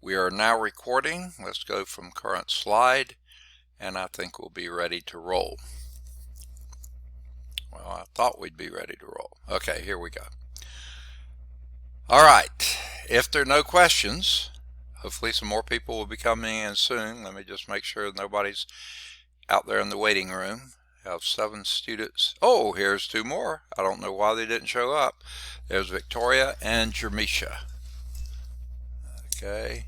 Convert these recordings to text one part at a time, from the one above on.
We are now recording. Let's go from current slide, and I think we'll be ready to roll. Well, I thought we'd be ready to roll. Okay, here we go. All right, if there are no questions, hopefully some more people will be coming in soon. Let me just make sure nobody's out there in the waiting room. I have 7 students. Oh, here's 2 more. I don't know why they didn't show up. There's Victoria and Jermisha. Okay.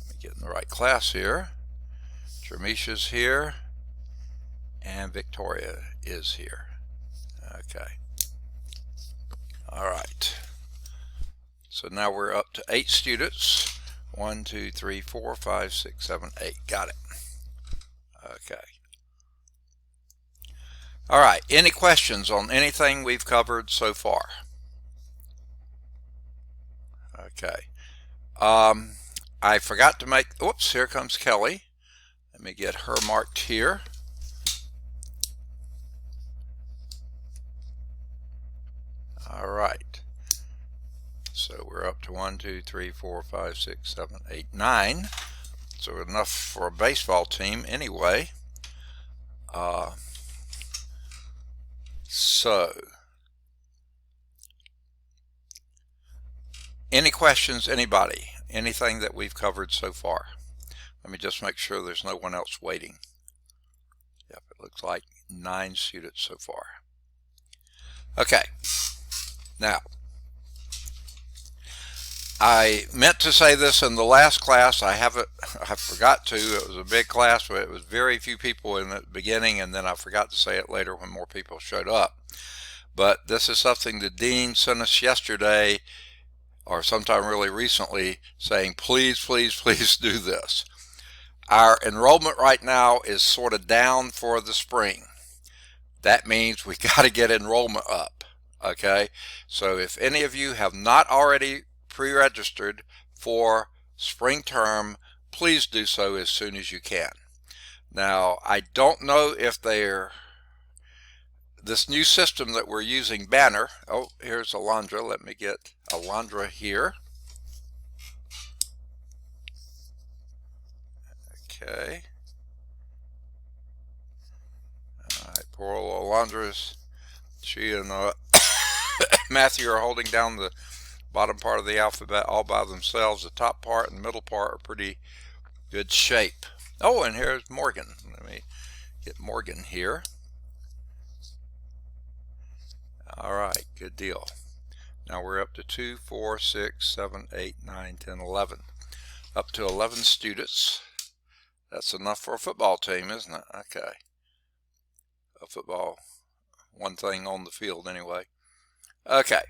Let me get in the right class here. Jermisha's here and Victoria is here. Okay. All right. So now we're up to 8 students. 1, 2, 3, 4, 5, 6, 7, 8. Got it. Okay. All right. Any questions on anything we've covered so far? Okay. I forgot to make, oops, here comes Kelly. Let me get her marked here. All right. So we're up to 1, 2, 3, 4, 5, 6, 7, 8, 9. So enough for a baseball team anyway. So any questions, anybody? Anything that we've covered so far? Let me just make sure there's no one else waiting. Yep, it looks like 9 students so far. Okay. Now, I meant to say this in the last class. I forgot to. It was a big class, but it was very few people in the beginning, and then I forgot to say it later when more people showed up. But this is something the dean sent us yesterday, or sometime really recently, saying, please, please, please do this. Our enrollment right now is sort of down for the spring. That means we got to get enrollment up. Okay, so if any of you have not already pre-registered for spring term, please do so as soon as you can. Now, I don't know if this new system that we're using, Banner. Oh, here's Alondra. Let me get Alondra here. Okay. All right, poor old Alondra's. She and Matthew are holding down the bottom part of the alphabet all by themselves. The top part and middle part are pretty good shape. Oh, and here's Morgan. Let me get Morgan here. All right, good deal. Now we're up to 2, 4, 6, 7, 8, 9, 10, 11. Up to 11 students. That's enough for a football team, isn't it? Okay. A football, one thing on the field anyway. Okay.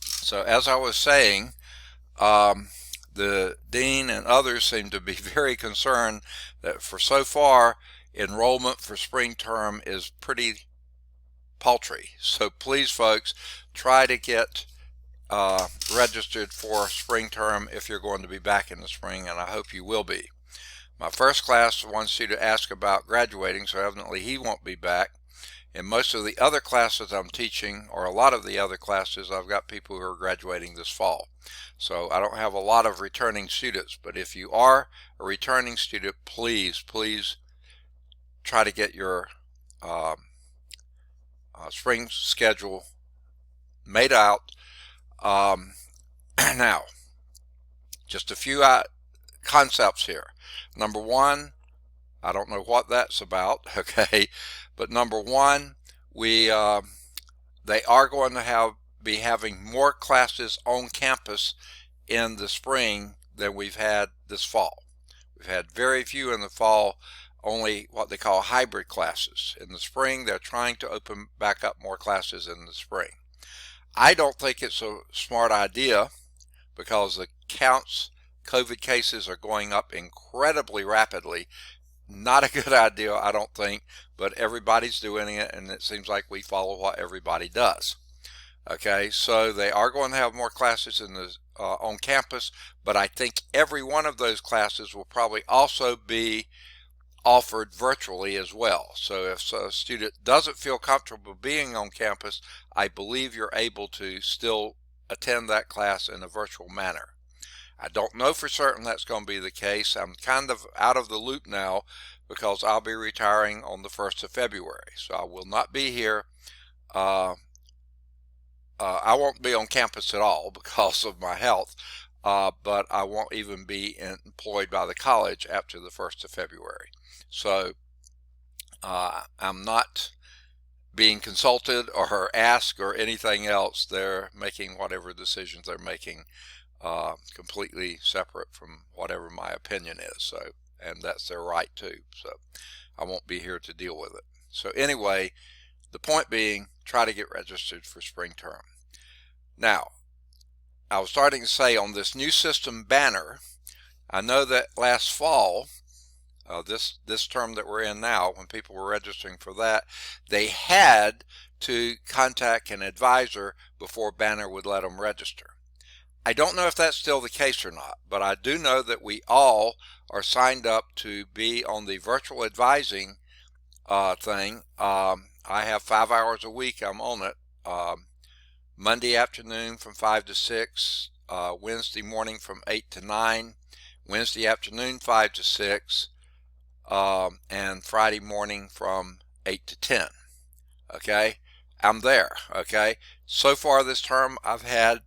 So as I was saying, the dean and others seem to be very concerned that for so far enrollment for spring term is pretty paltry. So please, folks, try to get registered for spring term if you're going to be back in the spring, and I hope you will be. My first class wants you to ask about graduating, so evidently he won't be back. In most of the other classes I'm teaching, or a lot of the other classes, I've got people who are graduating this fall. So I don't have a lot of returning students, but if you are a returning student, please, please try to get your spring schedule made out. Now, just a few concepts here. Number one, I don't know what that's about, okay, but number one, they are going to be having more classes on campus in the spring than we've had this fall. We've had very few in the fall, only what they call hybrid classes. In the spring, they're trying to open back up more classes in the spring. I don't think it's a smart idea because the COVID cases are going up incredibly rapidly. Not a good idea, I don't think, but everybody's doing it, and it seems like we follow what everybody does. Okay, so they are going to have more classes on campus, but I think every one of those classes will probably also be offered virtually as well. So if a student doesn't feel comfortable being on campus, I believe you're able to still attend that class in a virtual manner. I don't know for certain that's going to be the case. I'm kind of out of the loop now because I'll be retiring on the 1st of February. So I will not be here. I won't be on campus at all because of my health, but I won't even be employed by the college after the 1st of February. So I'm not being consulted or asked or anything else. They're making whatever decisions they're making completely separate from whatever my opinion is. So, and that's their right too. So I won't be here to deal with it. So anyway, the point being, try to get registered for spring term. Now, I was starting to say on this new system banner, I know that last fall, this term that we're in now, when people were registering for that, they had to contact an advisor before Banner would let them register. I don't know if that's still the case or not, but I do know that we all are signed up to be on the virtual advising thing. I have 5 hours a week. I'm on it. Monday afternoon from 5 to 6, Wednesday morning from 8 to 9, Wednesday afternoon 5 to 6, and Friday morning from 8 to 10. Okay, I'm there. Okay, so far this term I've had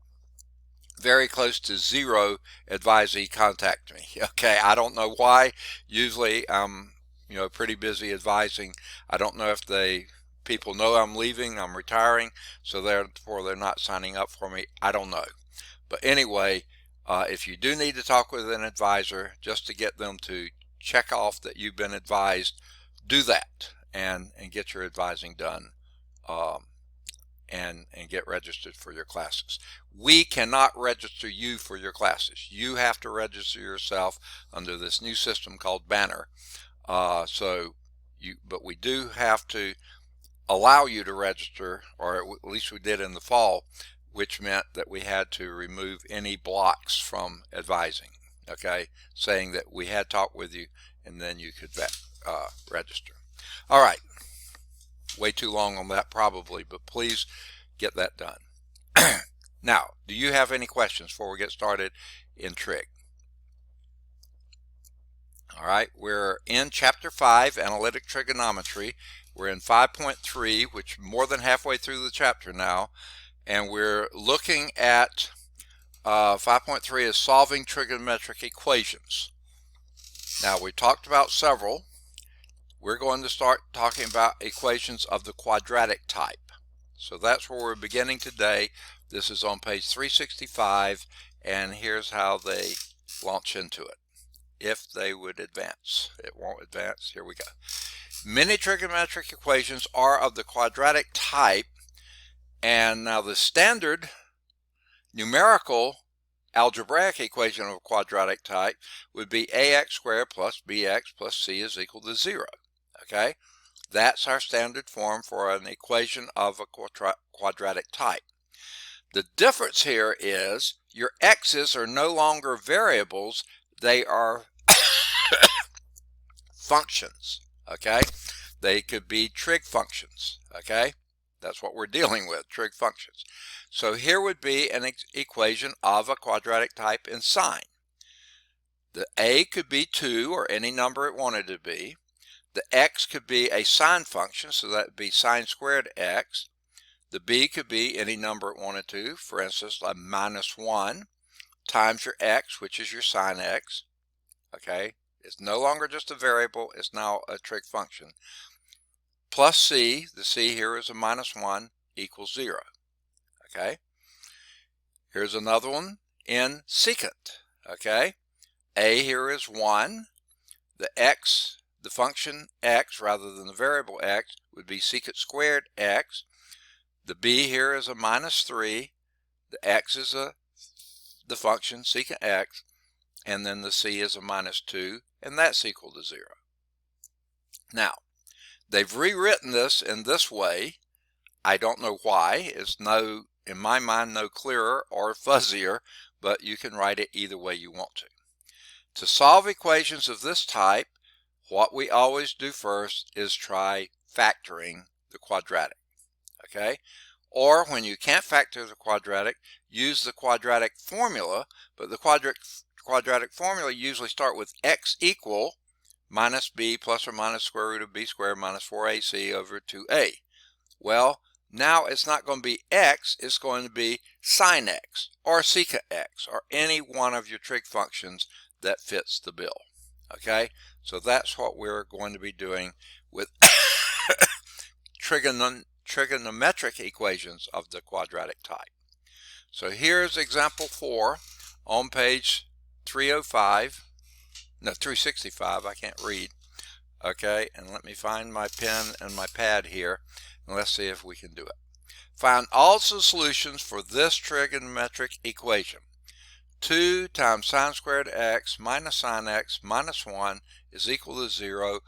very close to 0 advisee contact me. Okay, I don't know why. Usually I'm pretty busy advising. I don't know if people know I'm leaving, I'm retiring, so therefore they're not signing up for me. I don't know. But anyway, if you do need to talk with an advisor just to get them to check off that you've been advised, do that and get your advising done, and get registered for your classes. We cannot register you for your classes. You have to register yourself under this new system called Banner. But we do have to allow you to register, or at least we did in the fall, which meant that we had to remove any blocks from advising, okay, saying that we had talked with you and then you could register. All right, way too long on that probably, but please get that done. Now, do you have any questions before we get started in Trig? All right, we're in Chapter 5, Analytic Trigonometry. We're in 5.3, which is more than halfway through the chapter now, and we're looking at 5.3 is solving trigonometric equations. Now, we talked about several. We're going to start talking about equations of the quadratic type. So that's where we're beginning today. This is on page 365, and here's how they launch into it. If they would advance. It won't advance. Here we go. Many trigonometric equations are of the quadratic type, and now the standard numerical algebraic equation of a quadratic type would be ax squared plus bx plus c is equal to 0. Okay? That's our standard form for an equation of a quadratic type. The difference here is your x's are no longer variables, they are functions. Okay? They could be trig functions. Okay? That's what we're dealing with, trig functions. So here would be an equation of a quadratic type in sign. The a could be 2 or any number it wanted to be. The x could be a sine function, so that would be sine squared x. The b could be any number it wanted to, for instance, like -1 times your x, which is your sine x. Okay, it's no longer just a variable, it's now a trig function. Plus c, the c here is a -1, equals 0. Okay, here's another one in secant. Okay, a here is 1. The x, the function x rather than the variable x, would be secant squared x. The b here is a -3. The x is the function secant x, and then the c is a -2, and that's equal to 0. Now, they've rewritten this in this way. I don't know why. It's in my mind, no clearer or fuzzier, but you can write it either way you want to. To solve equations of this type, what we always do first is try factoring the quadratic. Okay? Or when you can't factor the quadratic, use the quadratic formula, but the quadratic formula usually start with x equal minus b plus or minus square root of b squared minus 4ac over 2a. Well, now it's not going to be x, it's going to be sine x or secant x or any one of your trig functions that fits the bill. Okay, so that's what we're going to be doing with trigonometric equations of the quadratic type. So here's example 4 on page 365, I can't read. Okay, and let me find my pen and my pad here, and let's see if we can do it. Find all the solutions for this trigonometric equation. 2 times sine squared x minus sine x minus 1 is equal to 0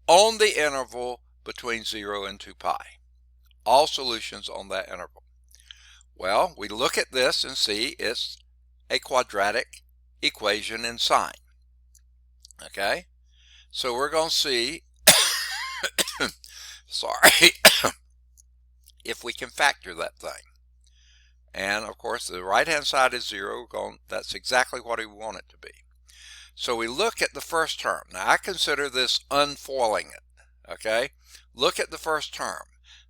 on the interval between 0 and 2 pi. All solutions on that interval. Well, we look at this and see it's a quadratic equation in sine. Okay, so we're going to see, sorry, if we can factor that thing. And of course, the right hand side is 0. That's exactly what we want it to be. So we look at the first term. Now I consider this unfoiling it. Okay, look at the first term.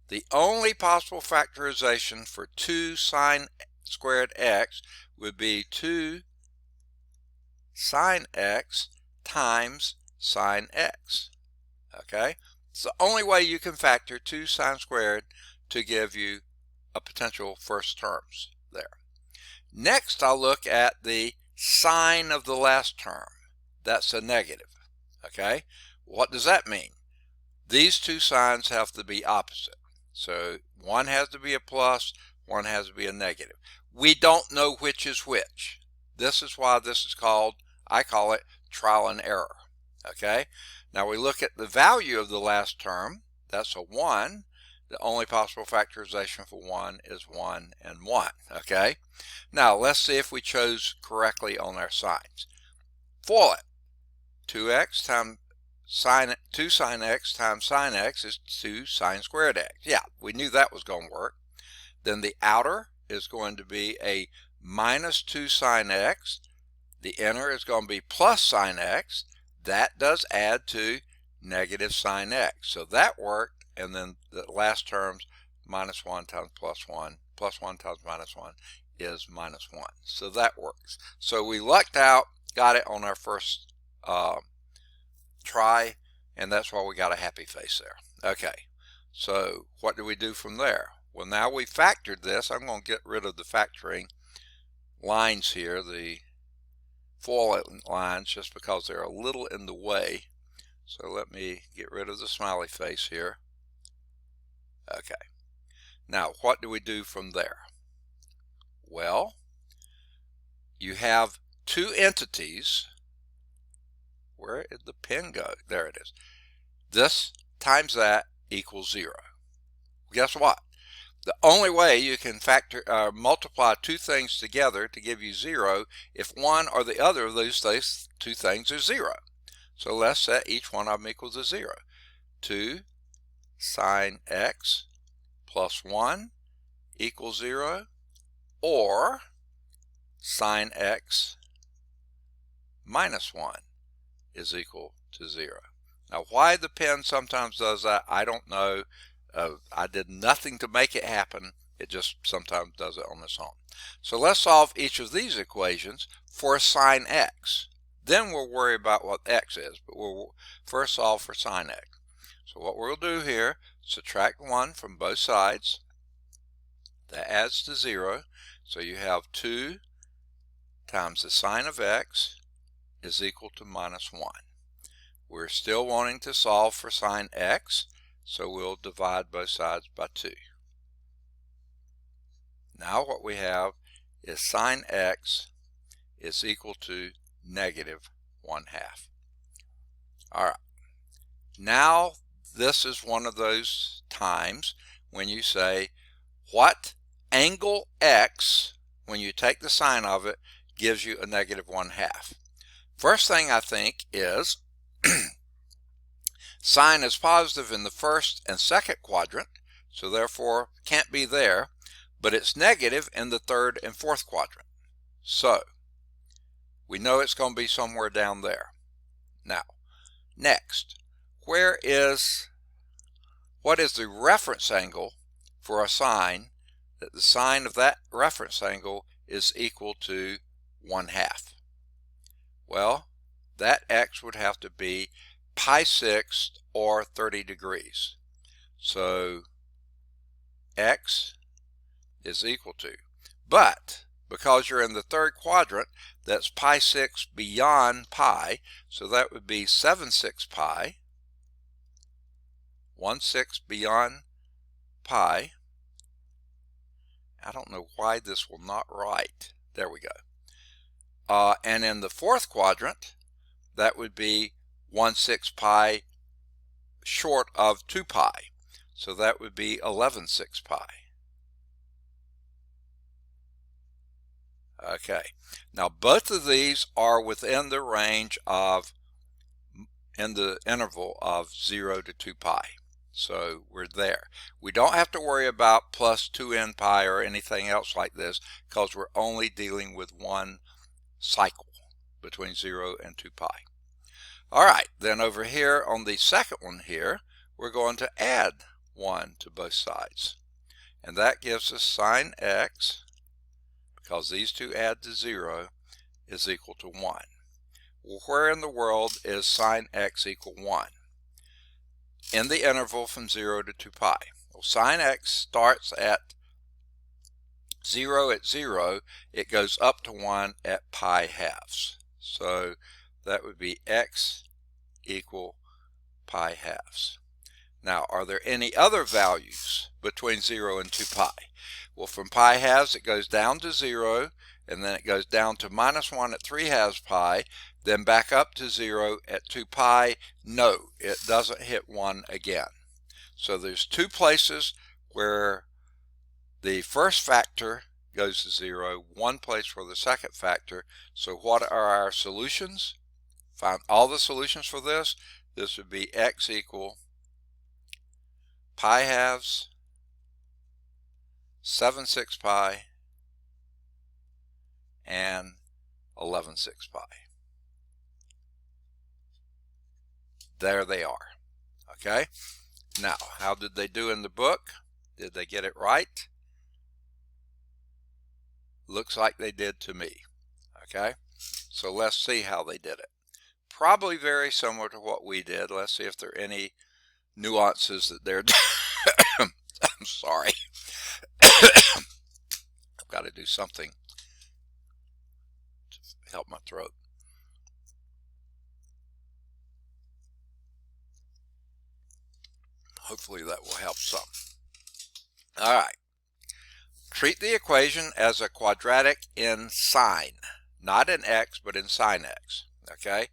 The only possible factorization for 2 sine squared x would be 2 sine x times sine x. Okay, it's the only way you can factor 2 sine squared to give you a potential first terms there. Next, I'll look at the sine of the last term. That's a negative. Okay, what does that mean? These two signs have to be opposite. So one has to be a plus, one has to be a negative. We don't know which is which. This is why this is called, I call it trial and error. Okay, now we look at the value of the last term. That's a 1. The only possible factorization for 1 is 1 and 1. Okay, now let's see if we chose correctly on our signs. FOIL it. 2x times 2 sine x times sine x is 2 sine squared x. Yeah, we knew that was going to work. Then the outer is going to be a minus 2 sine x. The inner is going to be plus sine x. That does add to negative sine x. So that worked. And then the last terms, minus 1 times plus 1, plus 1 times minus 1 is minus 1. So that works. So we lucked out, got it on our first try, and that's why we got a happy face there. Okay, so what do we do from there? Well, now we factored this. I'm going to get rid of the factoring lines here, the FOIL lines, just because they're a little in the way. So let me get rid of the smiley face here. Okay, now what do we do from there? Well, you have two entities. Where did the pen go? There it is. This times that equals 0. Guess what? The only way you can multiply two things together to give you 0 if one or the other of those two things are 0. So let's set each one of them equals to 0. 2 sine x plus 1 equals 0, or sine x minus 1 is equal to 0. Now, why the pen sometimes does that, I don't know. I did nothing to make it happen. It just sometimes does it on its own. So let's solve each of these equations for sine x. Then we'll worry about what x is, but we'll first solve for sine x. So what we'll do here, subtract 1 from both sides. That adds to 0. So you have 2 times the sine of x is equal to minus 1. We're still wanting to solve for sine x, so we'll divide both sides by 2. Now what we have is sine x is equal to negative 1/2. All right. Now this is one of those times when you say, what angle x, when you take the sine of it, gives you a negative 1/2? First thing I think is sine is positive in the first and second quadrant, so therefore can't be there. but it's negative in the third and fourth quadrant. So we know it's going to be somewhere down there. Now, next, what is the reference angle for a sine that the sine of that reference angle is equal to 1/2? Well, that x would have to be pi/6 or 30 degrees. So x is equal to, but because you're in the third quadrant, that's pi/6 beyond pi, so that would be 7/6 pi, 1/6 beyond pi. I don't know why this will not write. There we go. And in the fourth quadrant, that would be 1/6 pi short of 2 pi, so that would be 11/6 pi. Okay, now both of these are within the range of, in the interval of 0 to 2 pi. So we're there. We don't have to worry about plus 2n pi or anything else like this, because we're only dealing with one cycle between 0 and 2 pi. All right, then over here on the second one here, we're going to add 1 to both sides. And that gives us sine x, because these two add to 0, is equal to 1. Well, where in the world is sine x equal 1? In the interval from 0 to 2 pi. Well, sine x starts at 0 at 0. It goes up to 1 at pi halves. So that would be x equal pi halves. Now, are there any other values between 0 and 2 pi? Well, from pi halves, it goes down to 0, and then it goes down to -1 at 3 halves pi, then back up to 0 at 2 pi. No, it doesn't hit 1 again. So there's two places where the first factor goes to 0, one place where the second factor. So what are our solutions? Find all the solutions for this. This would be x equal pi halves, 7/6 pi, and 11/6 pi. There they are. Okay, now how did they do in the book? Did they get it right? Looks like they did to me. Okay, so let's see how they did it. Probably very similar to what we did. Let's see if there are any nuances that they're I'm sorry. I've got to do something to help my throat. Hopefully that will help some. All right. Treat the equation as a quadratic in sine, not in x, but in sine x. Okay,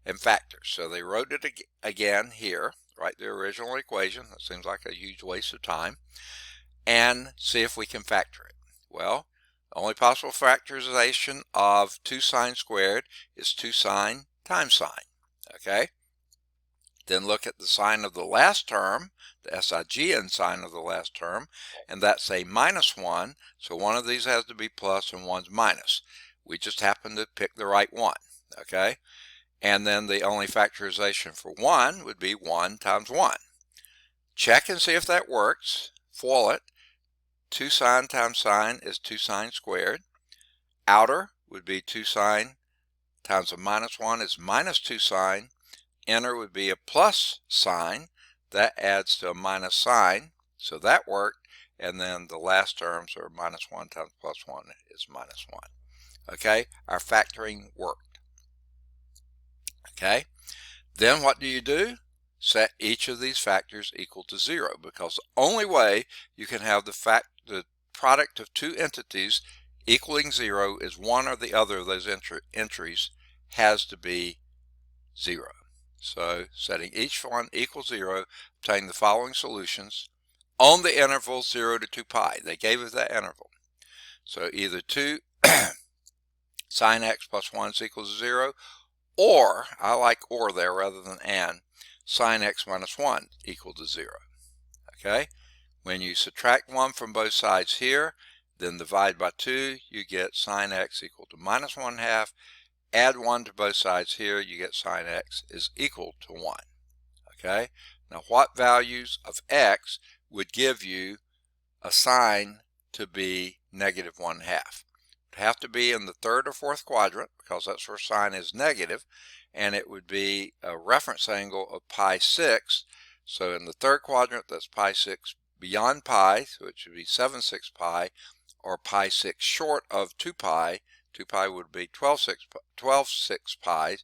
and factors. So they wrote it again here. Write the original equation. That seems like a huge waste of time. And see if we can factor it. Well, the only possible factorization of 2 sine squared is 2 sine times sine. Okay. Then look at the sign of the last term, the SIGN sign of the last term, and that's a -1. So one of these has to be plus and one's minus. We just happen to pick the right one. Okay. And then the only factorization for 1 would be 1 times 1. Check and see if that works. FOIL it. 2 sine times sine is 2 sine squared. Outer would be 2 sine times a -1 is -2 sine. Inner would be a plus sign. That adds to a minus sign. So that worked. And then the last terms are -1 times +1 is -1. Okay, our factoring worked. Okay, then what do? Set each of these factors equal to 0, because the only way you can have the product of two entities equaling 0 is one or the other of those entries has to be 0. So setting each one equal 0, obtain the following solutions on the interval 0 to 2 pi. They gave us that interval. So either 2 sine x plus 1 is equal to 0, or, I like or there rather than and, sine x minus 1 equal to 0. Okay? When you subtract 1 from both sides here, then divide by 2, you get sine x equal to minus 1/2. Add 1 to both sides here, you get sine x is equal to 1. Okay? Now what values of x would give you a sine to be negative 1/2? It would have to be in the third or fourth quadrant, because that's where sine is negative, and it would be a reference angle of pi 6. So in the third quadrant, that's pi 6 beyond pi, so it should be 7/6 pi, or pi 6 short of 2 pi. 2 pi would be 12/6 pi.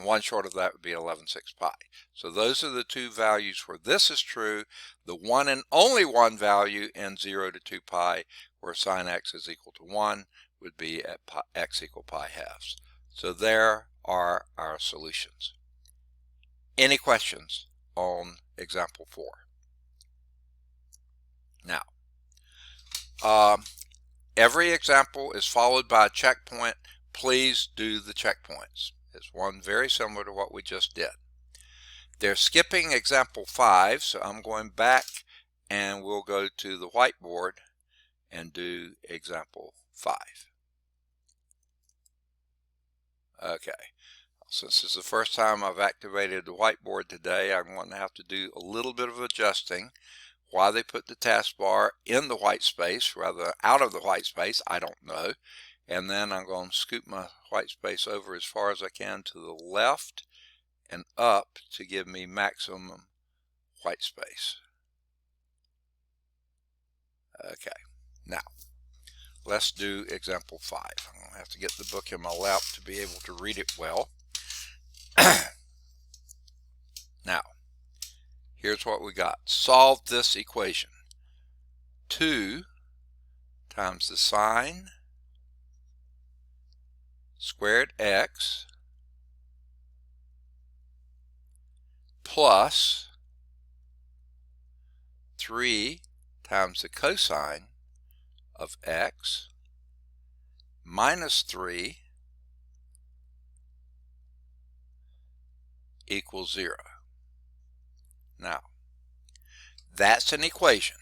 1 short of that would be 11/6 pi. So those are the two values where this is true. The one and only one value in 0 to 2 pi, where sine x is equal to 1, would be at x equal pi halves. So there are our solutions. Any questions on example 4? Now, every example is followed by a checkpoint. Please do the checkpoints. It's one very similar to what we just did. They're skipping example 5, so I'm going back and we'll go to the whiteboard and do example 5. Okay, since it's the first time I've activated the whiteboard today, I'm going to have to do a little bit of adjusting. Why they put the taskbar in the white space rather than out of the white space, I don't know. And then I'm going to scoop my white space over as far as I can to the left and up to give me maximum white space. Okay, now let's do example 5. I'm going to have to get the book in my lap to be able to read it well. Now, here's what we got. Solve this equation. 2 times the sine squared x plus 3 times the cosine of x minus 3 equals 0. Now, that's an equation.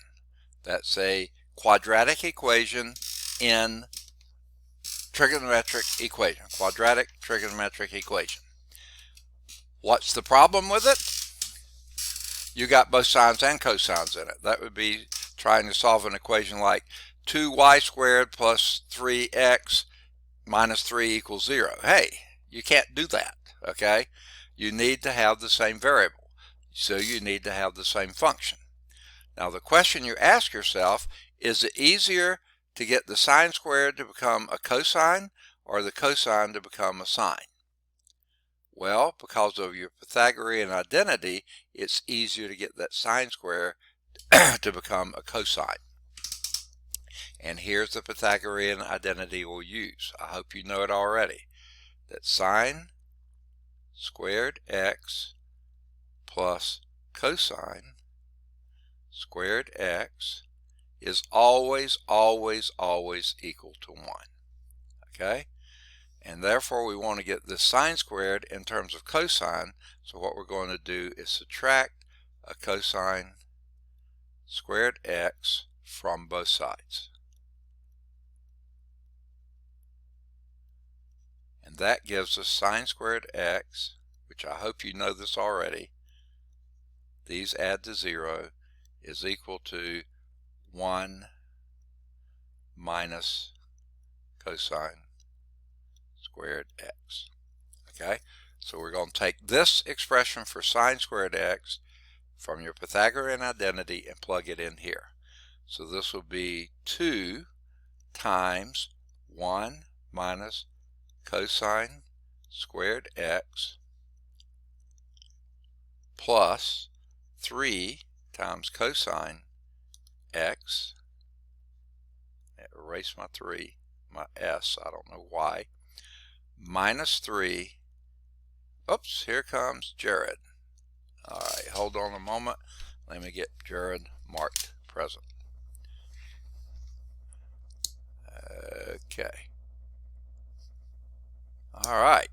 That's a quadratic equation in trigonometric equation. Quadratic trigonometric equation. What's the problem with it? You got both sines and cosines in it. That would be trying to solve an equation like 2y squared plus 3x minus 3 equals 0. Hey, you can't do that, okay? You need to have the same variable. So you need to have the same function. Now the question you ask yourself, is it easier to get the sine squared to become a cosine or the cosine to become a sine? Well, because of your Pythagorean identity, it's easier to get that sine square to become a cosine. And here's the Pythagorean identity we'll use. I hope you know it already. That sine squared x plus cosine squared x is always equal to 1. Okay? And therefore we want to get the sine squared in terms of cosine. So what we're going to do is subtract a cosine squared x from both sides. And that gives us sine squared x, which I hope you know this already. These add to 0 is equal to 1 minus cosine squared x. Okay, so we're going to take this expression for sine squared x from your Pythagorean identity and plug it in here. So this will be 2 times 1 minus cosine squared x plus 3 times cosine x. Erase my 3, my s, I don't know why. Minus 3. Oops, here comes Jared. Alright, hold on a moment. Let me get Jared marked present. Okay. Alright.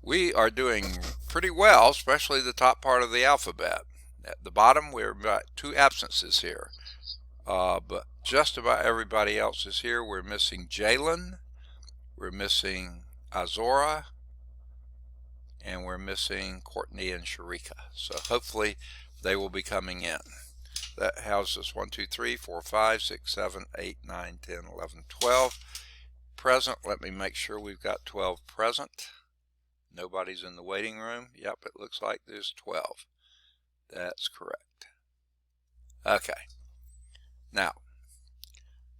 We are doing pretty well, especially the top part of the alphabet. At the bottom, we're got 2 absences here. but just about everybody else is here. We're missing Jalen, we're missing Azora, and we're missing Courtney and Sharika. So hopefully they will be coming in. That houses 1, 2, 3, 4, 5, 6, 7, 8, 9, 10, 11, 12 present. Let me make sure we've got 12 present. Nobody's in the waiting room. Yep, it looks like there's 12. That's correct. Okay. Now,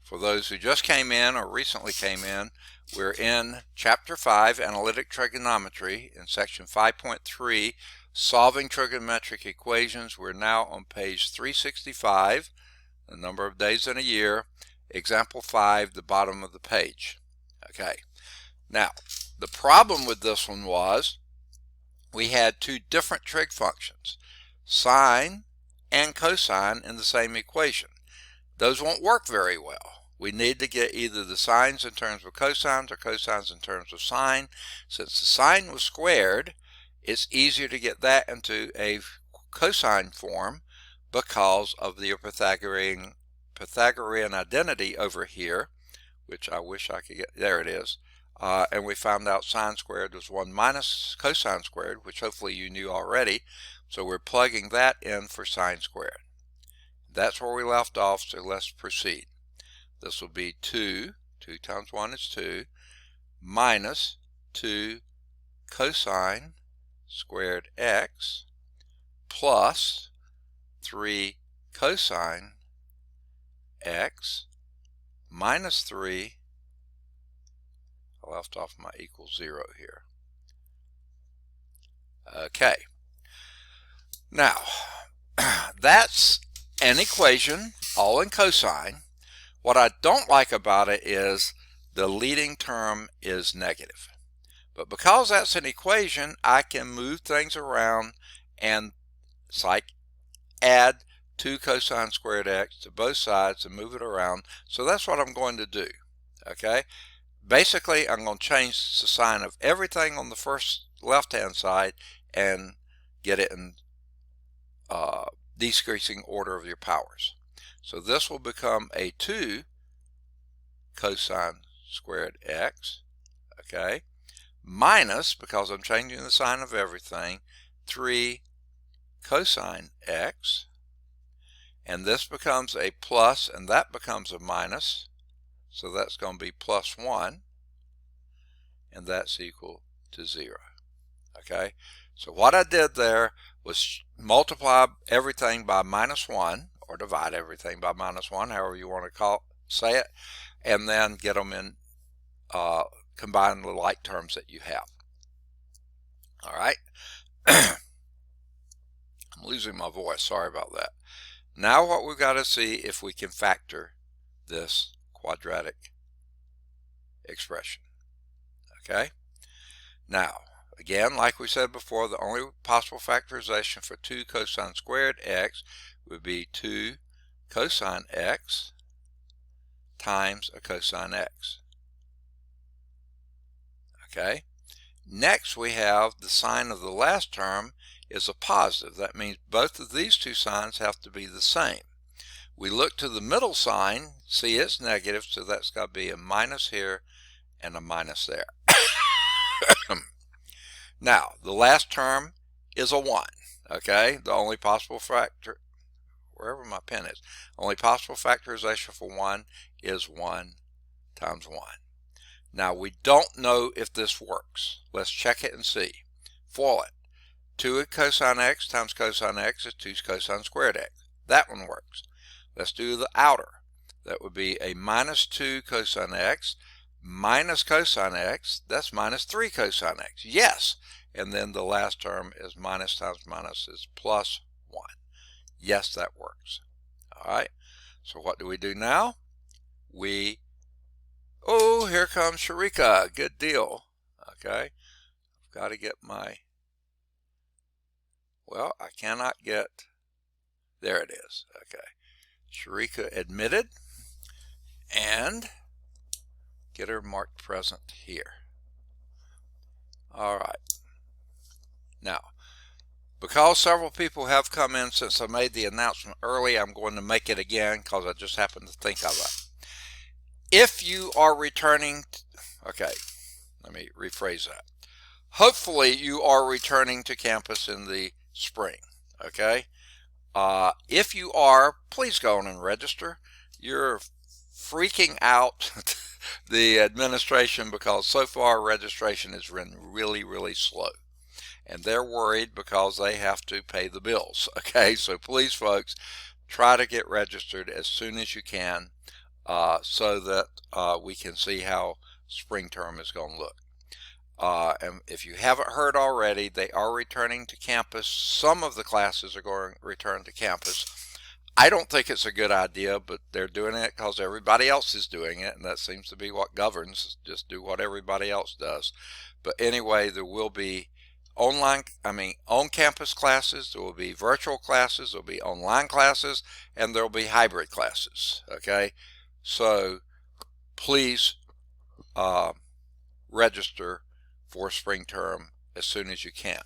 for those who just came in or recently came in, we're in Chapter 5, Analytic Trigonometry, in Section 5.3, Solving Trigonometric Equations. We're now on page 365, the number of days in a year, Example 5, the bottom of the page. Okay. Now, the problem with this one was we had two different trig functions, sine and cosine, in the same equation. Those won't work very well. We need to get either the sines in terms of cosines or cosines in terms of sine. Since the sine was squared, it's easier to get that into a cosine form because of the Pythagorean identity over here, which I wish I could get. There it is. And we found out sine squared was 1 minus cosine squared, which hopefully you knew already. So we're plugging that in for sine squared. That's where we left off, so let's proceed. This will be 2 times 1 is 2, minus 2 cosine squared x plus 3 cosine x minus 3. I left off my equals 0 here. Okay. Now, that's an equation all in cosine. What I don't like about it is the leading term is negative. But because that's an equation, I can move things around, and it's like add 2 cosine squared x to both sides and move it around. So that's what I'm going to do. Okay. Basically, I'm going to change the sign of everything on the first left-hand side and get it in decreasing order of your powers. So this will become a 2 cosine squared x, okay, minus, because I'm changing the sign of everything, 3 cosine x, and this becomes a plus and that becomes a minus. So that's going to be plus 1, and that's equal to 0. Okay, so what I did there was multiply everything by minus 1, or divide everything by minus 1, however you want to say it, and then get them in, combine the like terms that you have. All right, I'm losing my voice, sorry about that. Now what we've got to see if we can factor this quadratic expression. Okay, now again, like we said before, the only possible factorization for 2 cosine squared x would be 2 cosine x times a cosine x. Okay, next we have the sign of the last term is a positive. That means both of these two signs have to be the same. We look to the middle sign, see it's negative, so that's got to be a minus here and a minus there. Now, the last term is a 1, okay? The only possible factor, wherever my pen is, only possible factorization for 1 is 1 times 1. Now, we don't know if this works. Let's check it and see. For it, 2 cosine x times cosine x is 2 cosine squared x. That one works. Let's do the outer. That would be a minus 2 cosine x minus cosine x. That's minus 3 cosine x. Yes. And then the last term is minus times minus is plus 1. Yes, that works. All right. So what do we do now? Oh, here comes Sharika. Good deal. Okay. I've got to get my, well, I cannot get, there it is. Okay. Sharika admitted, and get her marked present here. All right. Now, Because several people have come in since I made the announcement early, I'm going to make it again because I just happened to think of it. If you are returning, okay, let me rephrase that. Hopefully you are returning to campus in the spring, okay? If you are, please go on and register. You're freaking out the administration because so far registration has been really slow. And they're worried because they have to pay the bills. Okay, so please, folks, try to get registered as soon as you can so that we can see how spring term is going to look. And if you haven't heard already, they are returning to campus. Some of the classes are going to return to campus. I don't think it's a good idea, but they're doing it because everybody else is doing it, and that seems to be what governs. Just do what everybody else does. But anyway, there will be on-campus classes, there will be virtual classes, there will be online classes, and there will be hybrid classes. Okay, so please register for spring term as soon as you can.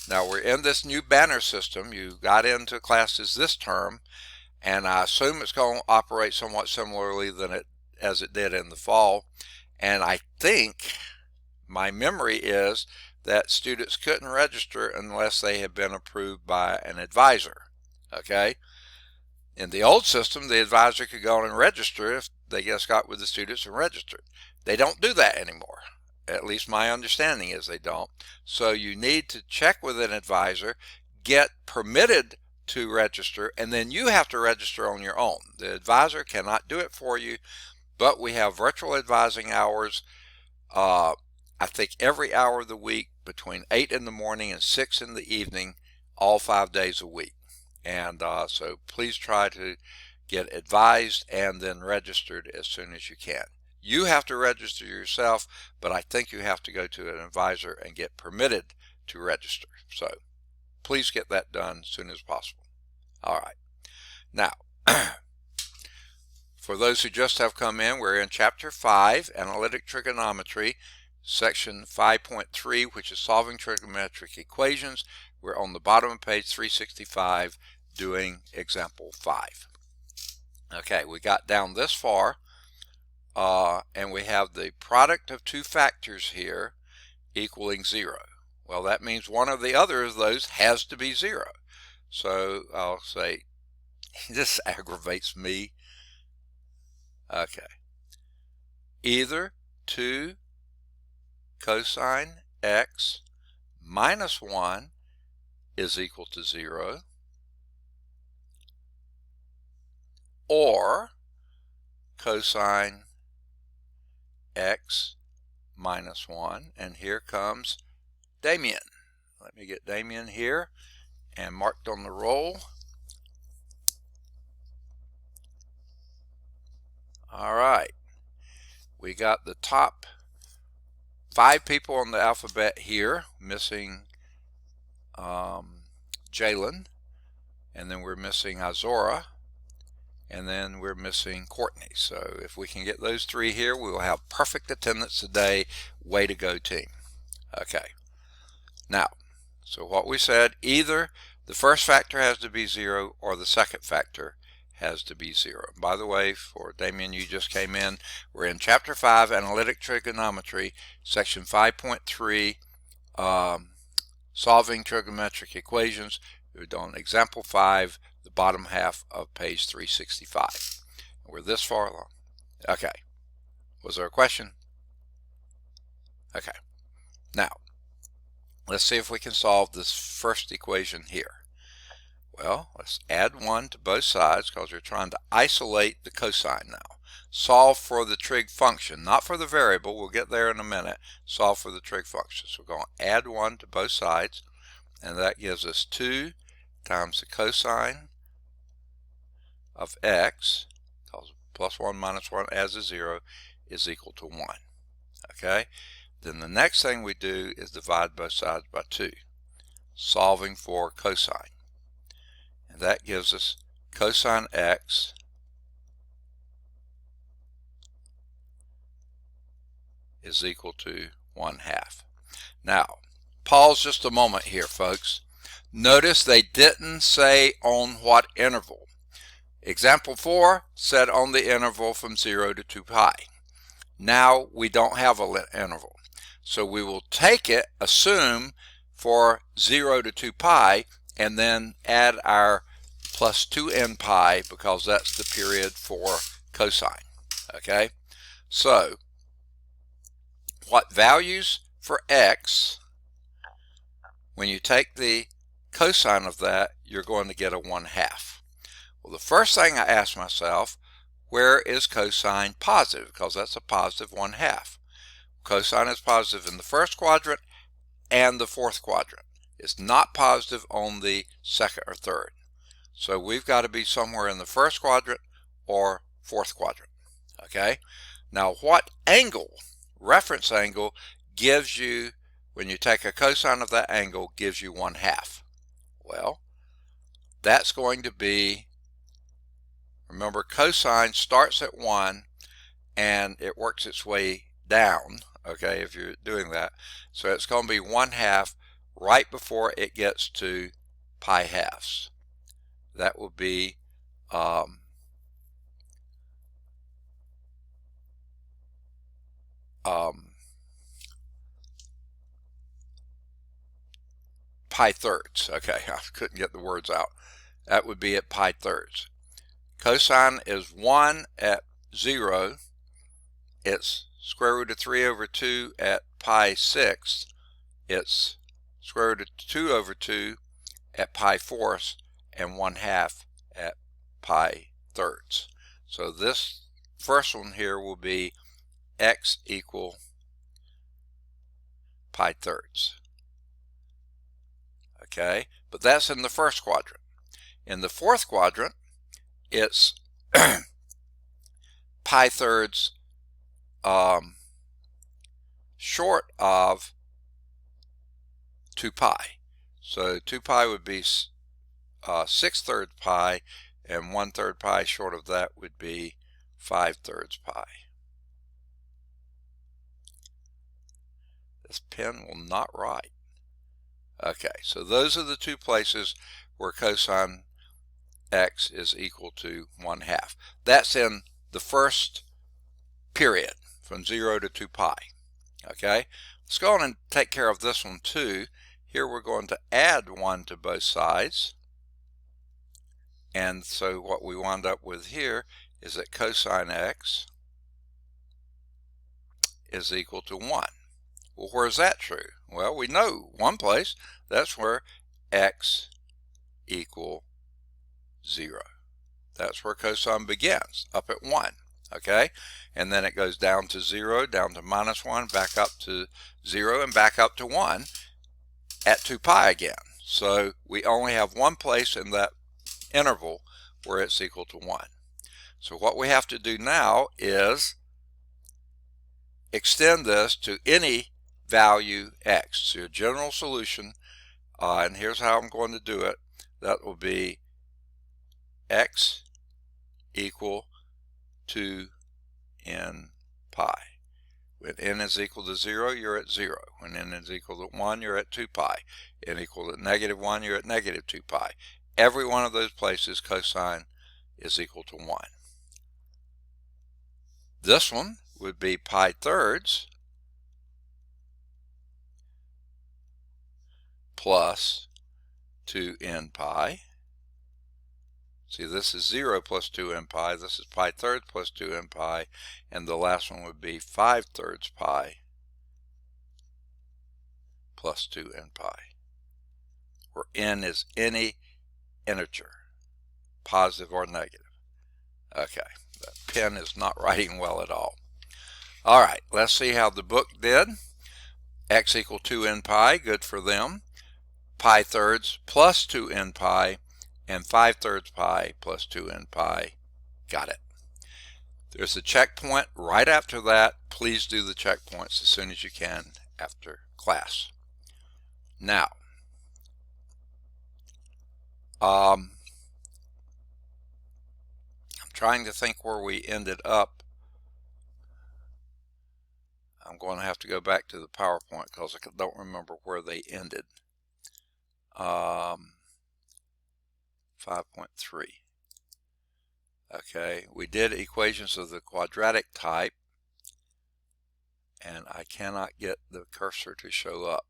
Now we're in this new banner system. You got into classes this term, and I assume it's going to operate somewhat similarly as it did in the fall. And I think my memory is that students couldn't register unless they had been approved by an advisor. Okay, in the old system, the advisor could go on and register if they just got with the students and registered. They don't do that anymore. At least my understanding is they don't. So you need to check with an advisor, get permitted to register, and then you have to register on your own. The advisor cannot do it for you, but we have virtual advising hours, I think every hour of the week between 8 in the morning and 6 in the evening, all 5 days a week. And so please try to get advised and then registered as soon as you can. You have to register yourself, but I think you have to go to an advisor and get permitted to register. So please get that done as soon as possible. All right. Now, for those who just have come in, we're in Chapter 5, Analytic Trigonometry, Section 5.3, which is Solving Trigonometric Equations. We're on the bottom of page 365 doing Example 5. Okay, we got down this far. And we have the product of two factors here equaling 0. Well, that means one or the other of those has to be 0. So I'll say, this aggravates me. Okay. Either 2 cosine x minus 1 is equal to 0, or cosine x minus 1, and here comes Damien. Let me get Damien here and marked on the roll. All right, we got the top 5 people on the alphabet here, missing Jalen, and then we're missing Azora, and then we're missing Courtney. So if we can get those 3 here, we will have perfect attendance today. Way to go, team. Okay. Now, so what we said, either the first factor has to be 0 or the second factor has to be 0. By the way, for Damien, you just came in, we're in Chapter 5, Analytic Trigonometry, Section 5.3, Solving Trigonometric Equations. We're doing Example 5, the bottom half of page 365. We're this far along. Okay. Was there a question? Okay. Now, let's see if we can solve this first equation here. Well, let's add 1 to both sides because we're trying to isolate the cosine now. Solve for the trig function, not for the variable. We'll get there in a minute. Solve for the trig function. So we're going to add 1 to both sides, and that gives us 2 times the cosine of x, because plus 1 minus 1 as a 0, is equal to 1. Okay? Then the next thing we do is divide both sides by 2, solving for cosine. And that gives us cosine x is equal to 1/2. Now, pause just a moment here, folks. Notice they didn't say on what interval. Example 4 said on the interval from 0 to 2 pi. Now we don't have an interval. So we will take it, assume for 0 to 2 pi, and then add our plus 2n pi because that's the period for cosine. Okay, so what values for x, when you take the cosine of that, you're going to get a 1/2. Well, the first thing I ask myself, where is cosine positive? Because that's a positive 1/2. Cosine is positive in the first quadrant and the fourth quadrant. It's not positive on the second or third. So we've got to be somewhere in the first quadrant or fourth quadrant. Okay, now what angle, reference angle, gives you, when you take a cosine of that angle, gives you 1/2? Well, that's going to be, remember, cosine starts at 1 and it works its way down, okay, if you're doing that. So it's going to be 1/2 right before it gets to pi halves. That will be pi thirds. Okay, I couldn't get the words out. That would be at pi thirds. Cosine is 1 at 0. It's square root of 3 over 2 at pi sixths. It's square root of 2 over 2 at pi fourths, and 1/2 at pi thirds. So this first one here will be x equal pi thirds. Okay, but that's in the first quadrant. In the fourth quadrant, it's pi thirds short of 2 pi. So 2 pi would be 6/3 pi, and 1/3 pi short of that would be 5/3 pi. This pen will not write. Okay, so those are the two places where cosine x is equal to 1/2. That's in the first period from 0 to 2 pi. Okay, let's go on and take care of this one too. Here we're going to add 1 to both sides. And so what we wind up with here is that cosine x is equal to 1. Well, where is that true? Well, we know one place. That's where x equal 0. That's where cosine begins, up at 1. Okay, and then it goes down to 0, down to -1, back up to 0, and back up to 1 at 2 pi again. So we only have one place in that interval where it's equal to 1. So what we have to do now is extend this to any value x. So your general solution, and here's how I'm going to do it, that will be x equal to n pi. When n is equal to 0, you're at 0. When n is equal to 1, you're at 2 pi. n equal to -1, you're at -2 pi. Every one of those places, cosine is equal to 1. This one would be pi thirds plus 2n pi. See, this is 0 plus 2n pi. This is pi thirds plus 2n pi. And the last one would be 5/3 pi plus 2n pi, where n is any integer, positive or negative. Okay, that pen is not writing well at all. All right, let's see how the book did. X equal 2n pi, good for them. Pi thirds plus 2n pi, and 5/3 pi plus 2n pi. Got it. There's a checkpoint right after that. Please do the checkpoints as soon as you can after class. Now, I'm trying to think where we ended up. I'm going to have to go back to the PowerPoint because I don't remember where they ended. 5.3. Okay, we did equations of the quadratic type, and I cannot get the cursor to show up.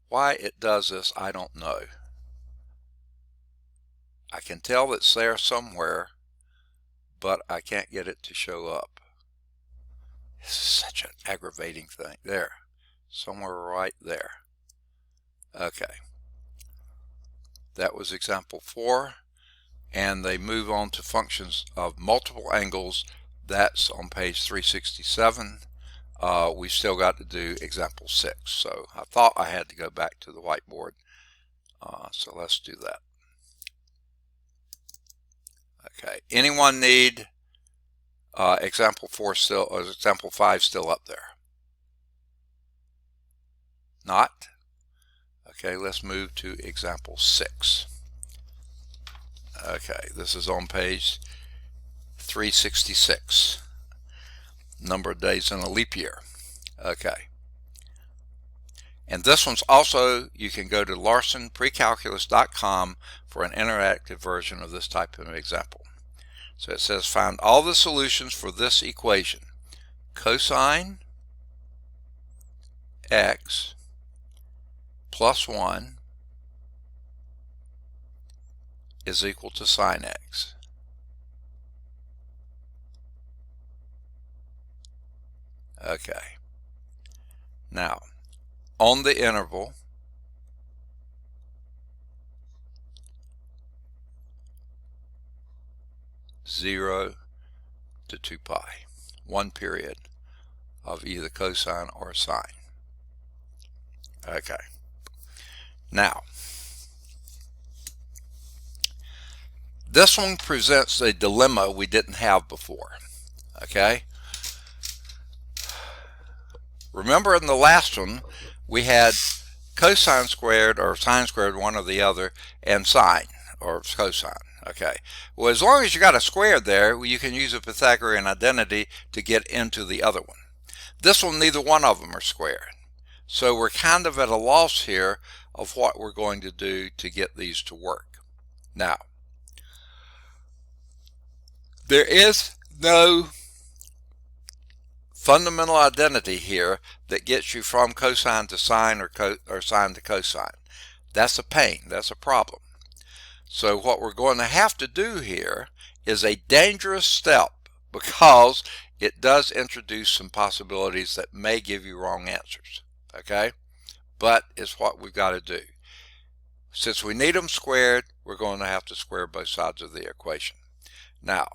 Why it does this, I don't know. I can tell it's there somewhere, but I can't get it to show up. This is such an aggravating thing. There, somewhere right there. Okay, that was example 4, and they move on to functions of multiple angles. That's on page 367. We still got to do example 6, so I thought I had to go back to the whiteboard, so let's do that. Okay, anyone need example 4 still, or example 5 still up there? Not? Okay, let's move to example 6. Okay, this is on page 366. Number of days in a leap year. Okay. And this one's also, you can go to larsonprecalculus.com for an interactive version of this type of example. So it says find all the solutions for this equation. Cosine x plus 1 is equal to sine x. Okay. Now, on the interval, (0 to 2 pi), 1 period of either cosine or sine. Okay. Now, this one presents a dilemma we didn't have before. Okay. Remember in the last one, we had cosine squared or sine squared, one or the other, and sine or cosine. Okay. Well, as long as you got a square there, you can use a Pythagorean identity to get into the other one. This one, neither one of them are squared. So we're kind of at a loss here of what we're going to do to get these to work. Now, there is no fundamental identity here that gets you from cosine to sine or sine to cosine. That's a pain. That's a problem. So what we're going to have to do here is a dangerous step, because it does introduce some possibilities that may give you wrong answers. Okay? But it's what we've got to do. Since we need them squared, we're going to have to square both sides of the equation. Now,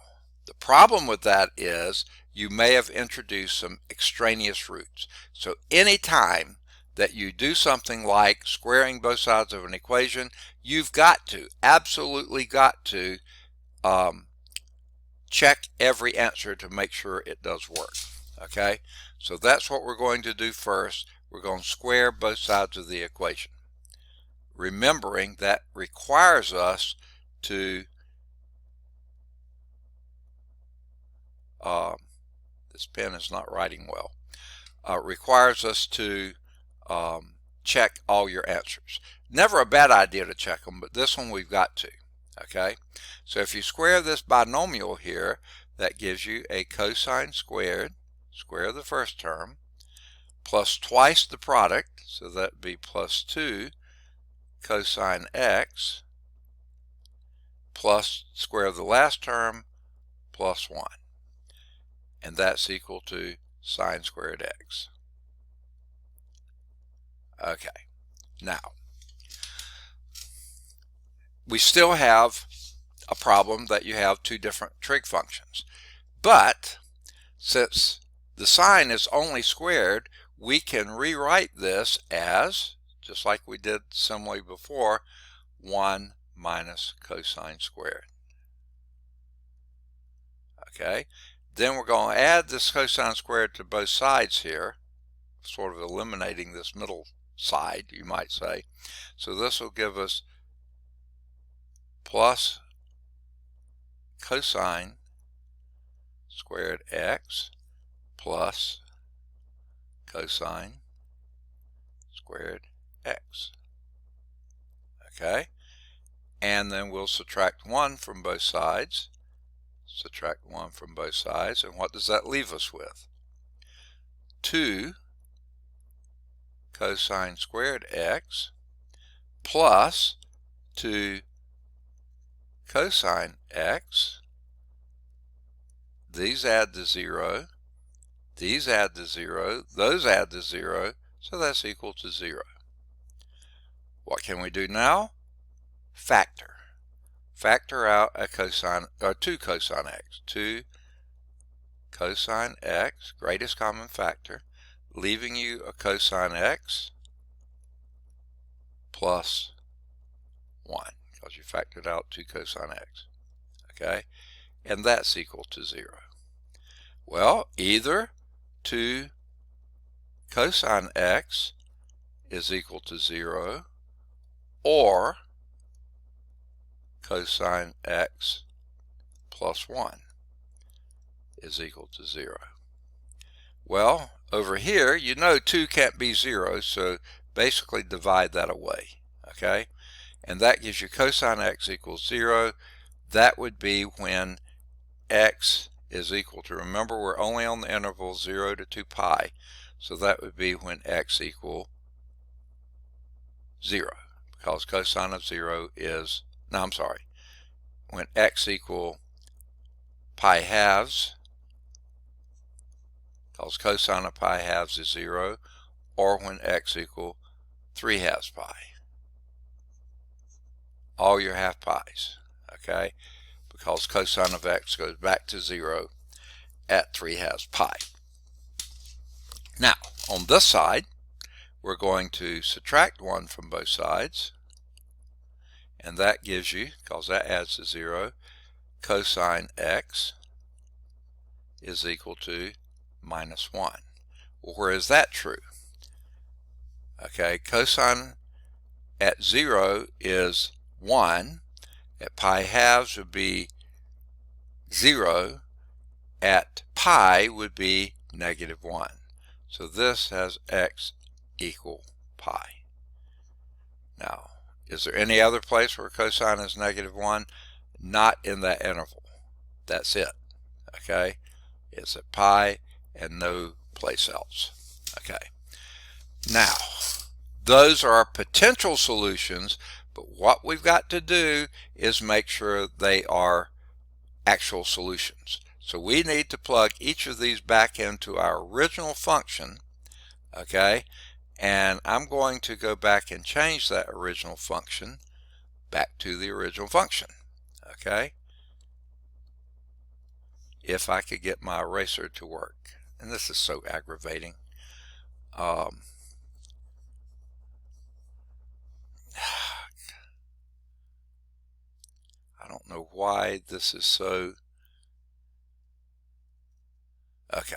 the problem with that is you may have introduced some extraneous roots. So anytime that you do something like squaring both sides of an equation, you've got to, absolutely got to, check every answer to make sure it does work. Okay, so that's what we're going to do first. We're going to square both sides of the equation, remembering that requires us to this pen is not writing well. Requires us to check all your answers. Never a bad idea to check them, but this one we've got to. Okay, so if you square this binomial here, that gives you a cosine squared, square the first term, plus twice the product, so that would be plus 2 cosine x, plus square of the last term, plus 1. And that's equal to sine squared x. Okay, now we still have a problem that you have two different trig functions, but since the sine is only squared, we can rewrite this as, just like we did similarly before, 1 minus cosine squared. Okay, then we're going to add this cosine squared to both sides here, sort of eliminating this middle side, you might say. So this will give us plus cosine squared x plus cosine squared x. Okay, and then we'll subtract 1 from both sides. Subtract 1 from both sides, and what does that leave us with? 2 cosine squared x plus 2 cosine x. These add to 0, these add to 0, those add to 0, so that's equal to 0. What can we do now? Factor. Factor out a cosine, or 2 cosine x. 2 cosine x, greatest common factor, leaving you a cosine x plus 1, because you factored out 2 cosine x. Okay, and that's equal to 0. Well, either 2 cosine x is equal to 0, or cosine x plus 1 is equal to 0. Well, over here, you know 2 can't be 0, so basically divide that away, okay? And that gives you cosine x equals 0. That would be when x is equal to, remember we're only on the interval 0 to 2 pi, so that would be when x equal 0, because cosine of 0 is, no, I'm sorry, when x equal pi halves, because cosine of pi halves is 0, or when x equal 3 halves pi. All your half pi's, okay? Because cosine of x goes back to 0 at 3 halves pi. Now, on this side, we're going to subtract 1 from both sides, and that gives you, because that adds to 0, cosine x is equal to minus 1. Well, where is that true? Okay, cosine at 0 is 1. At pi halves would be 0. At pi would be negative 1. So this has x equal pi. Now, is there any other place where cosine is negative 1? Not in that interval. That's it. Okay? It's at pi and no place else. Okay. Now, those are our potential solutions, but what we've got to do is make sure they are actual solutions. So we need to plug each of these back into our original function, okay? And I'm going to go back and change that original function back to the original function, okay? If I could get my eraser to work. And this is so aggravating. I don't know why this is so. Okay,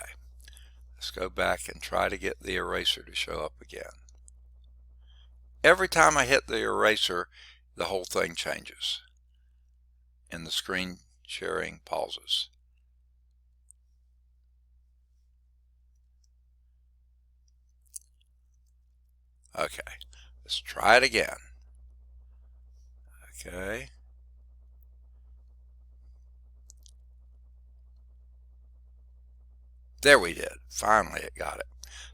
let's go back and try to get the eraser to show up again. Every time I hit the eraser, the whole thing changes and the screen sharing pauses. Okay, let's try it again. Okay. There we did. Finally it got it.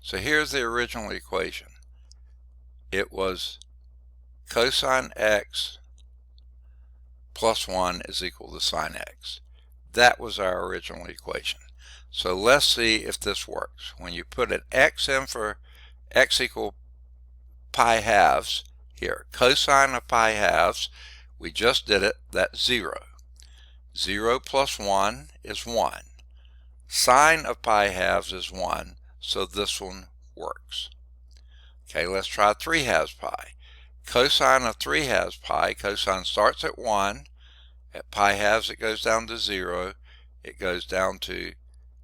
So here's the original equation. It was cosine x plus 1 is equal to sine x. That was our original equation. So let's see if this works. When you put an x in for x equal pi halves, here, cosine of pi halves, we just did it, that's 0. 0 plus 1 is 1. Sine of pi halves is 1, so this one works. Okay, let's try 3 halves pi. Cosine of 3 halves pi, cosine starts at 1. At pi halves it goes down to 0. It goes down to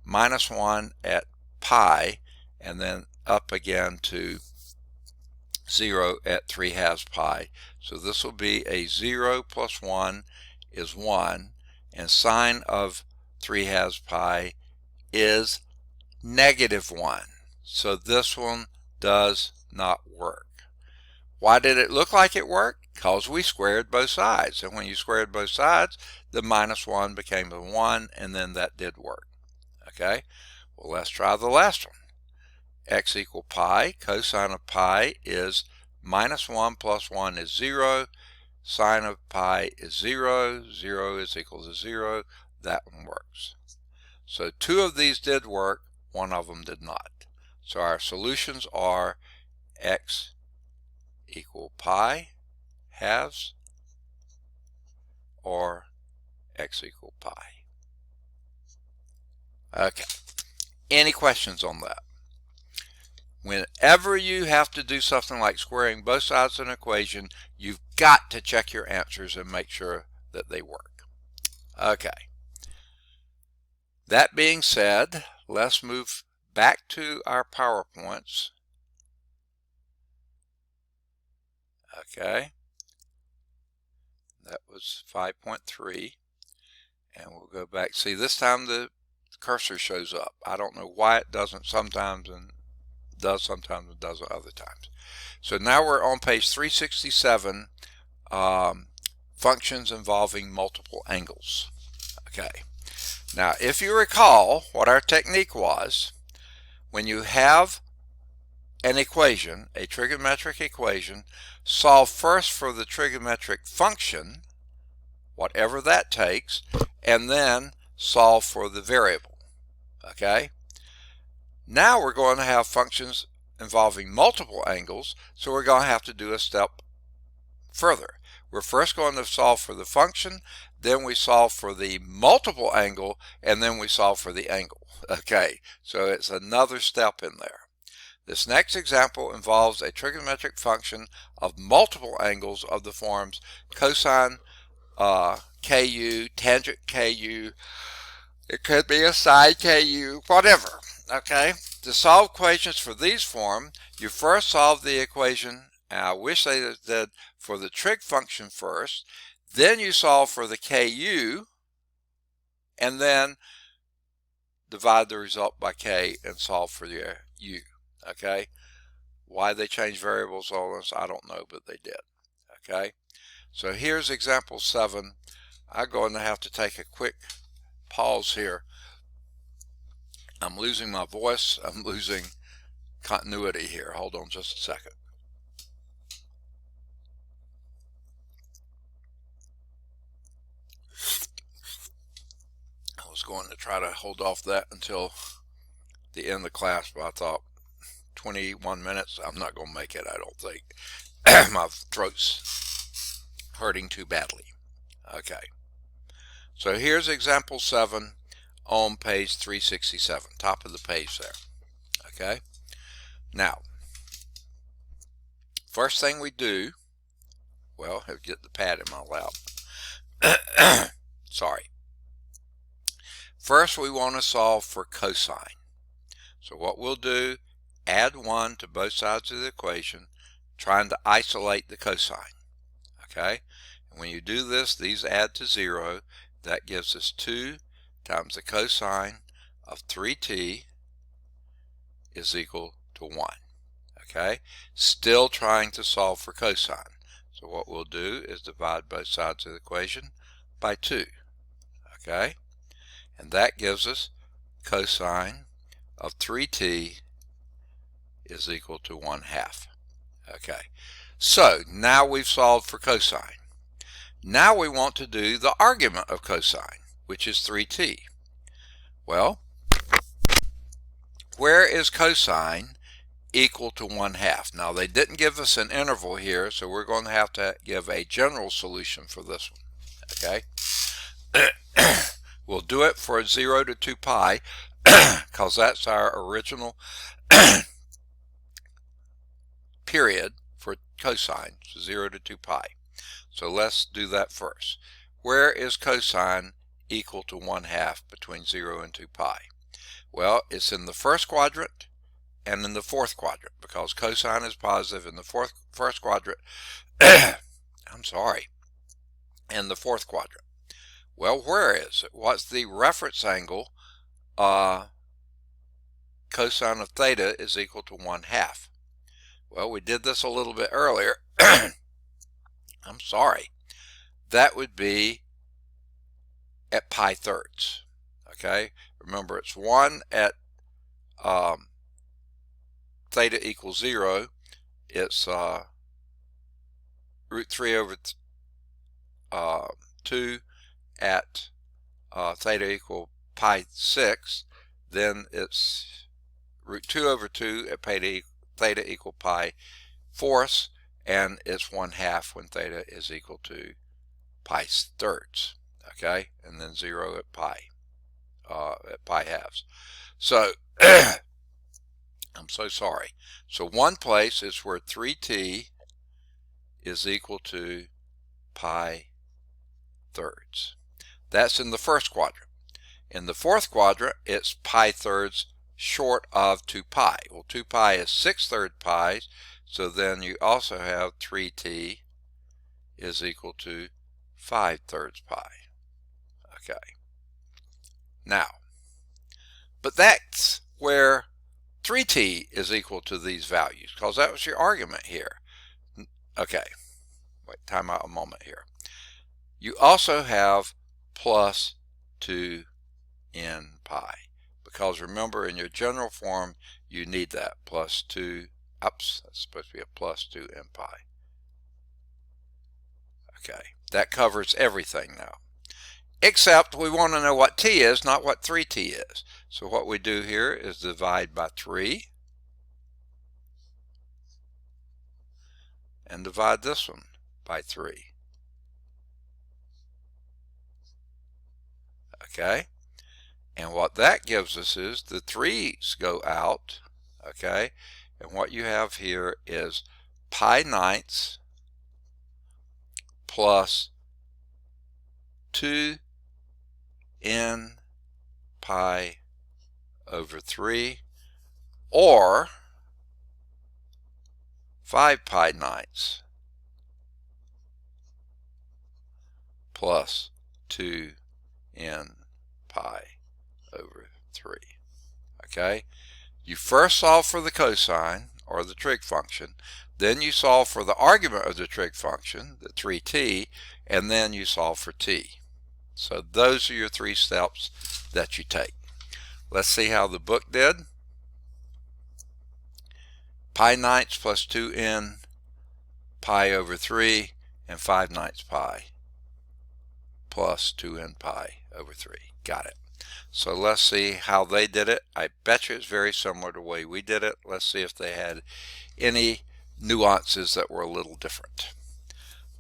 minus 1 at pi, and then up again to 0 at 3 halves pi. So this will be a 0 plus 1 is 1, and sine of 3 halves pi is negative 1. So this one does not work. Why did it look like it worked? Because we squared both sides. And when you squared both sides, the -1 became a 1, and then that did work. Okay? Well, let's try the last one. X equal pi. Cosine of pi is -1 plus 1 is 0. Sine of pi is 0. 0 is equal to 0. That one works. So two of these did work. One of them did not. So our solutions are x equal pi halves or x equal pi. Okay. Any questions on that? Whenever you have to do something like squaring both sides of an equation, you've got to check your answers and make sure that they work. Okay. That being said, let's move back to our PowerPoints. Okay. That was 5.3. And we'll go back. See, this time the cursor shows up. I don't know why it doesn't sometimes and does sometimes and doesn't other times. So now we're on page 367, functions involving multiple angles. Okay. Now, if you recall what our technique was, when you have an equation, a trigonometric equation, solve first for the trigonometric function, whatever that takes, and then solve for the variable. Okay? Now we're going to have functions involving multiple angles, so we're going to have to do a step further. We're first going to solve for the function, then we solve for the multiple angle, and then we solve for the angle. Okay, so it's another step in there. This next example involves a trigonometric function of multiple angles of the forms cosine KU, tangent KU, it could be a side KU, whatever. Okay, to solve equations for these forms, you first solve the equation, and I wish they did, for the trig function first, then you solve for the KU, and then divide the result by K and solve for the U. Okay, why they changed variables on us, I don't know, but they did. Okay, so here's example 7. I'm going to have to take a quick pause here. I'm losing my voice. I'm losing continuity here. Hold on just a second. I was going to try to hold off that until the end of the class, but I thought 21 minutes, I'm not going to make it, I don't think. My throat's hurting too badly. Okay. So here's example 7 on page 367, top of the page there. Okay. Now, first thing we do, well, I'll get the pad in my lap. Sorry. First, we want to solve for cosine. So what we'll do, add 1 to both sides of the equation, trying to isolate the cosine. Okay? And when you do this, these add to 0. That gives us 2 times the cosine of 3t is equal to 1. Okay? Still trying to solve for cosine. So what we'll do is divide both sides of the equation by 2. Okay? And that gives us cosine of 3t is equal to 1/2. Okay, so now we've solved for cosine. Now we want to do the argument of cosine, which is 3t. Well, where is cosine equal to 1/2? Now they didn't give us an interval here, so we're going to have to give a general solution for this one. Okay, we'll do it for 0 to 2 pi because that's our original period for cosine, 0 to 2 pi. So let's do that first. Where is cosine equal to 1/2 between 0 and 2 pi? Well, it's in the first quadrant and in the fourth quadrant, because cosine is positive in the first quadrant. I'm sorry, in the fourth quadrant. Well, where is it? What's the reference angle? Cosine of theta is equal to 1/2. Well, we did this a little bit earlier. I'm sorry, that would be at pi thirds. Okay, remember it's 1 at theta equals 0. It's root 3 over 2 at theta equal pi 6. Then it's root 2 over 2 at theta equal pi fourths, and it's 1/2 when theta is equal to pi thirds. Okay, and then 0 at pi halves. So I'm so sorry. So one place is where 3t is equal to pi thirds. That's in the first quadrant. In the fourth quadrant, it's pi thirds short of 2 pi. Well, 2 pi is 6/3 pi, so then you also have 3t is equal to 5/3 pi. Okay. Now, but that's where 3t is equal to these values, because that was your argument here. Okay, wait, time out a moment here. You also have plus 2 n pi, because remember in your general form you need that plus 2, oops, that's supposed to be a plus 2 n pi. Okay, that covers everything now, except we want to know what t is, not what 3t is. So what we do here is divide by 3 and divide this one by 3. Okay, and what that gives us is the 3's go out. Okay, and what you have here is pi ninths plus 2 n pi over 3, or 5 pi ninths plus 2 n pi over 3. Okay, you first solve for the cosine or the trig function, then you solve for the argument of the trig function, the 3t, and then you solve for t. So those are your 3 steps that you take. Let's see how the book did. Pi ninths plus 2n pi over 3 and 5 ninths pi plus 2n pi over 3. Got it. So let's see how they did it. I bet you it's very similar to the way we did it. Let's see if they had any nuances that were a little different.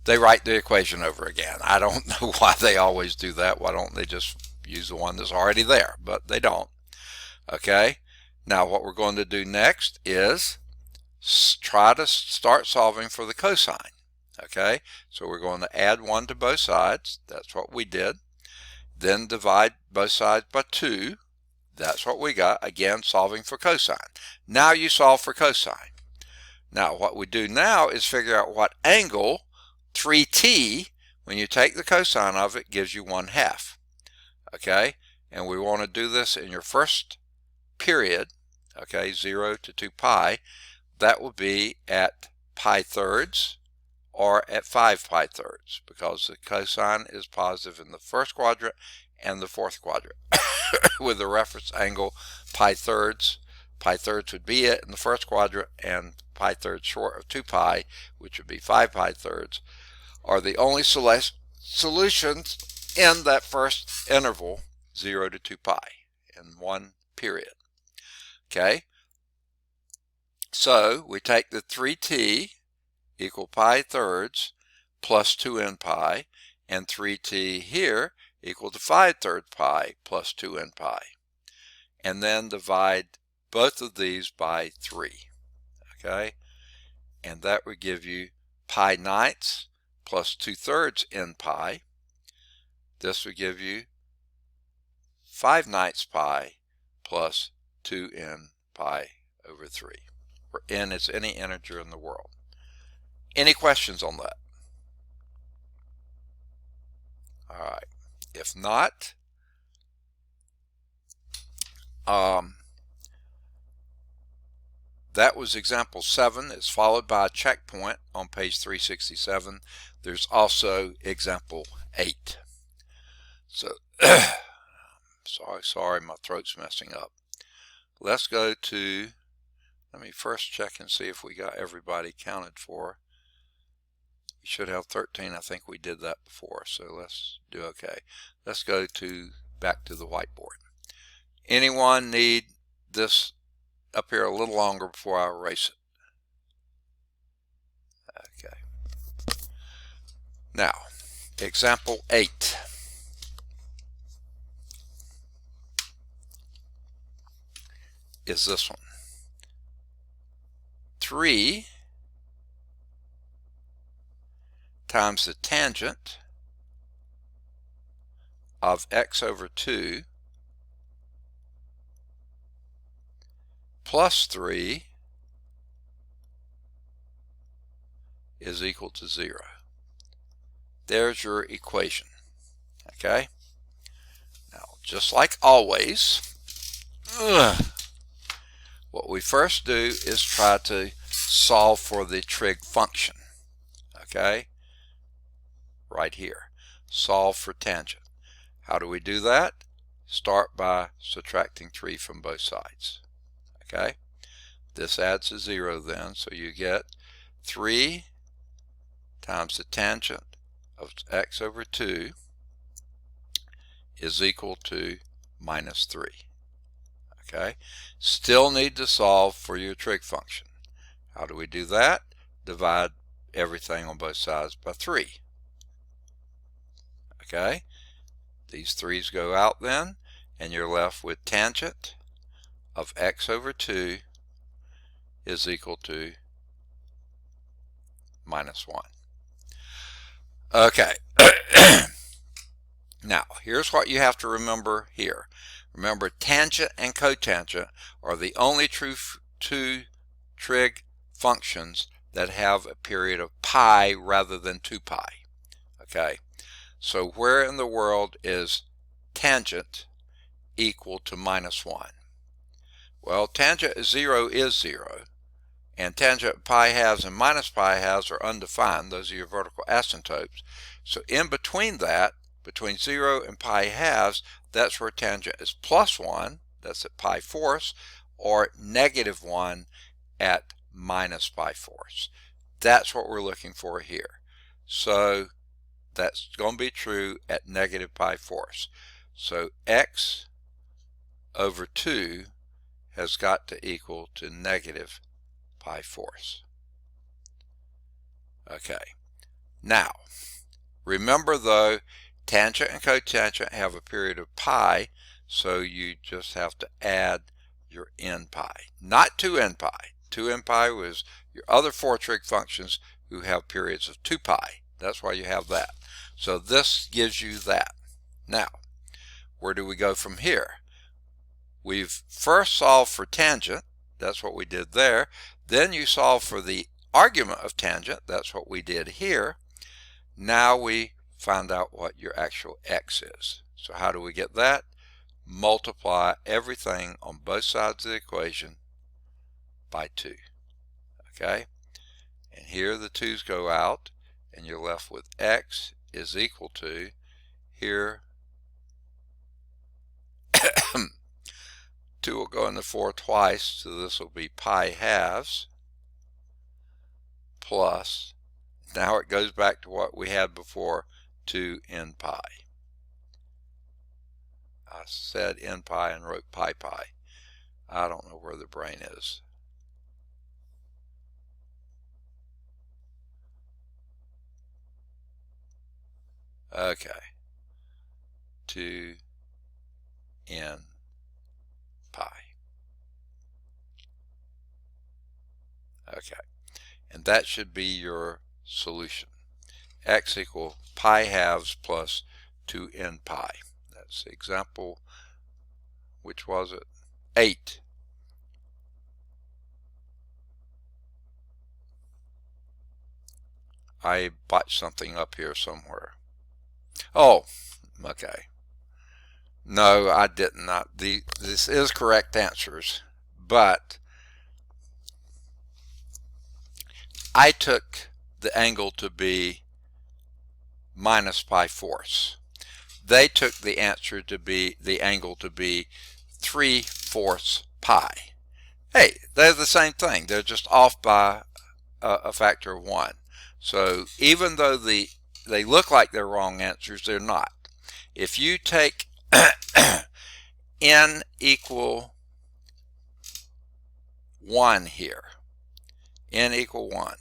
They write the equation over again. I don't know why they always do that. Why don't they just use the one that's already there? But they don't. Okay, now what we're going to do next is try to start solving for the cosine. Okay, so we're going to add 1 to both sides. That's what we did. Then divide both sides by 2. That's what we got. Again, solving for cosine. Now you solve for cosine. Now what we do now is figure out what angle 3t, when you take the cosine of it, gives you 1/2. Okay, and we want to do this in your first period. Okay, 0 to 2 pi. That will be at pi thirds or at 5 pi thirds, because the cosine is positive in the first quadrant and the fourth quadrant with the reference angle pi thirds. Pi thirds would be it in the first quadrant, and pi thirds short of 2 pi, which would be 5 pi thirds, are the only solutions in that first interval, 0 to 2 pi, in one period. Okay, so we take the 3t equal pi thirds plus 2n pi, and 3t here equal to 5/3 pi plus 2n pi, and then divide both of these by 3. Okay, and that would give you pi ninths plus 2/3 n pi. This would give you 5 ninths pi plus 2n pi over 3, where n is any integer in the world. Any questions on that? All right. If not, that was example 7. It's followed by a checkpoint on page 367. There's also example 8. So, sorry, my throat's messing up. Let's go to, let me first check and see if we got everybody counted for. We should have 13. I think we did that before, so let's do okay. Let's go back to the whiteboard. Anyone need this up here a little longer before I erase it? Okay. Now, example 8. Is this one. 3 times the tangent of x over 2 plus 3 is equal to 0. There's your equation. Okay? Now, just like always, what we first do is try to solve for the trig function. Okay? Right here. Solve for tangent. How do we do that? Start by subtracting 3 from both sides. Okay? This adds a 0 then, so you get 3 times the tangent of x over 2 is equal to minus 3. Okay? Still need to solve for your trig function. How do we do that? Divide everything on both sides by 3. Okay? These 3's go out then, and you're left with tangent of x over 2 is equal to minus 1. Okay. Now, here's what you have to remember here. Remember, tangent and cotangent are the only two trig functions that have a period of pi rather than 2 pi. Okay? So where in the world is tangent equal to minus 1? Well, tangent of 0 is 0, and tangent pi halves and minus pi halves are undefined. Those are your vertical asymptotes. So in between that, between 0 and pi halves, that's where tangent is plus 1, that's at pi fourths, or negative 1 at minus pi fourths. That's what we're looking for here. So that's going to be true at negative pi fourths. So x over 2 has got to equal to negative pi fourths. Okay. Now, remember though, tangent and cotangent have a period of pi, so you just have to add your n pi. Not 2n pi. 2n pi was your other 4 trig functions who have periods of 2 pi. That's why you have that. So this gives you that. Now, where do we go from here? We've first solved for tangent. That's what we did there. Then you solve for the argument of tangent. That's what we did here. Now we find out what your actual x is. So how do we get that? Multiply everything on both sides of the equation by 2. Okay? And here the 2's go out, and you're left with x is equal to, here 2 will go in the 4 twice, so this will be pi halves plus, now it goes back to what we had before, 2n pi. I said n pi and wrote pi. I don't know where the brain is. Okay. 2n pi. Okay. And that should be your solution. X equal pi halves plus 2n pi. That's example, which was it? 8. I botched something up here somewhere. Oh, okay. No, I didn't. This is correct answers, but I took the angle to be minus pi fourths. They took the answer to be, the angle to be 3/4 pi. Hey, they're the same thing. They're just off by a factor of 1. So even though they look like they're wrong answers, they're not. If you take n equal 1 here, n equal 1,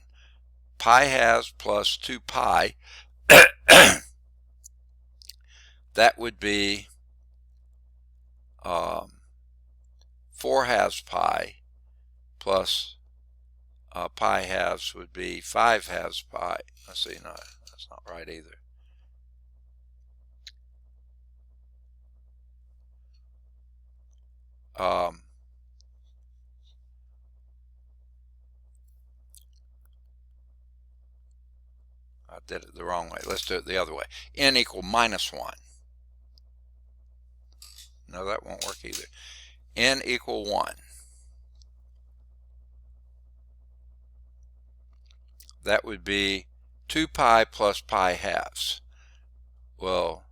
pi halves plus 2 pi, that would be 4 halves pi plus pi halves would be 5 halves pi. Let's see, no, that's not right either. I did it the wrong way. Let's do it the other way. N equal minus 1. No, that won't work either. N equal 1. That would be 2 pi plus pi halves. Well,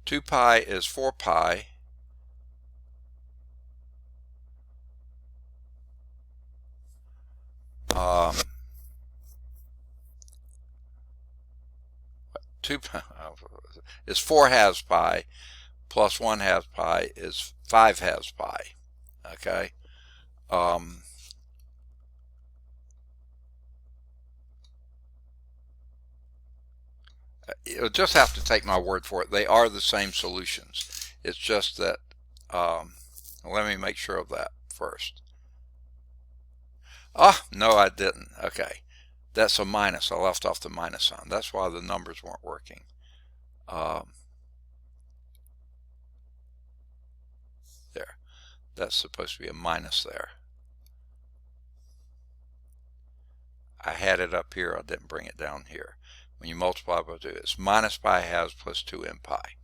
2 pi is 4 pi. Two pi is 4 halves pi plus 1 half pi is 5 halves pi. Okay. You'll just have to take my word for it. They are the same solutions. It's just that, let me make sure of that first. Oh, no, I didn't. Okay. That's a minus. I left off the minus sign. That's why the numbers weren't working. There. That's supposed to be a minus there. I had it up here. I didn't bring it down here. When you multiply by 2, it's minus pi halves plus 2n pi.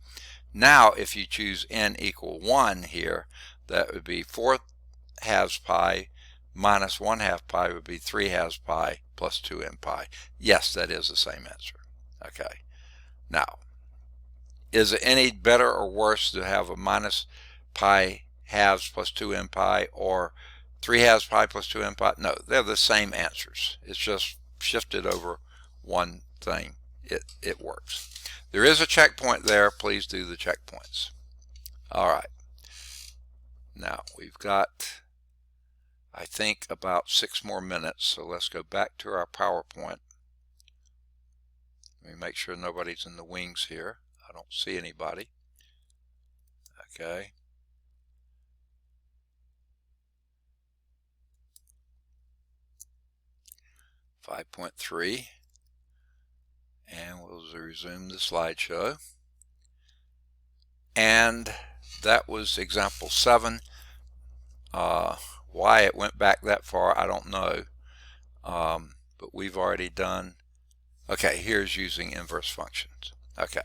Now, if you choose n equal 1 here, that would be 4 halves pi minus 1 half pi would be 3 halves pi plus 2n pi. Yes, that is the same answer. Okay. Now, is it any better or worse to have a minus pi halves plus 2n pi or 3 halves pi plus 2n pi? No, they're the same answers. It's just shifted over one thing. It works. There is a checkpoint there. Please do the checkpoints. All right. Now, we've got, I think, about 6 more minutes, so let's go back to our PowerPoint. Let me make sure nobody's in the wings here. I don't see anybody. Okay. .3, and we'll resume the slideshow. And that was example 7. Why it went back that far, I don't know. But we've already done. Okay, here's using inverse functions. Okay,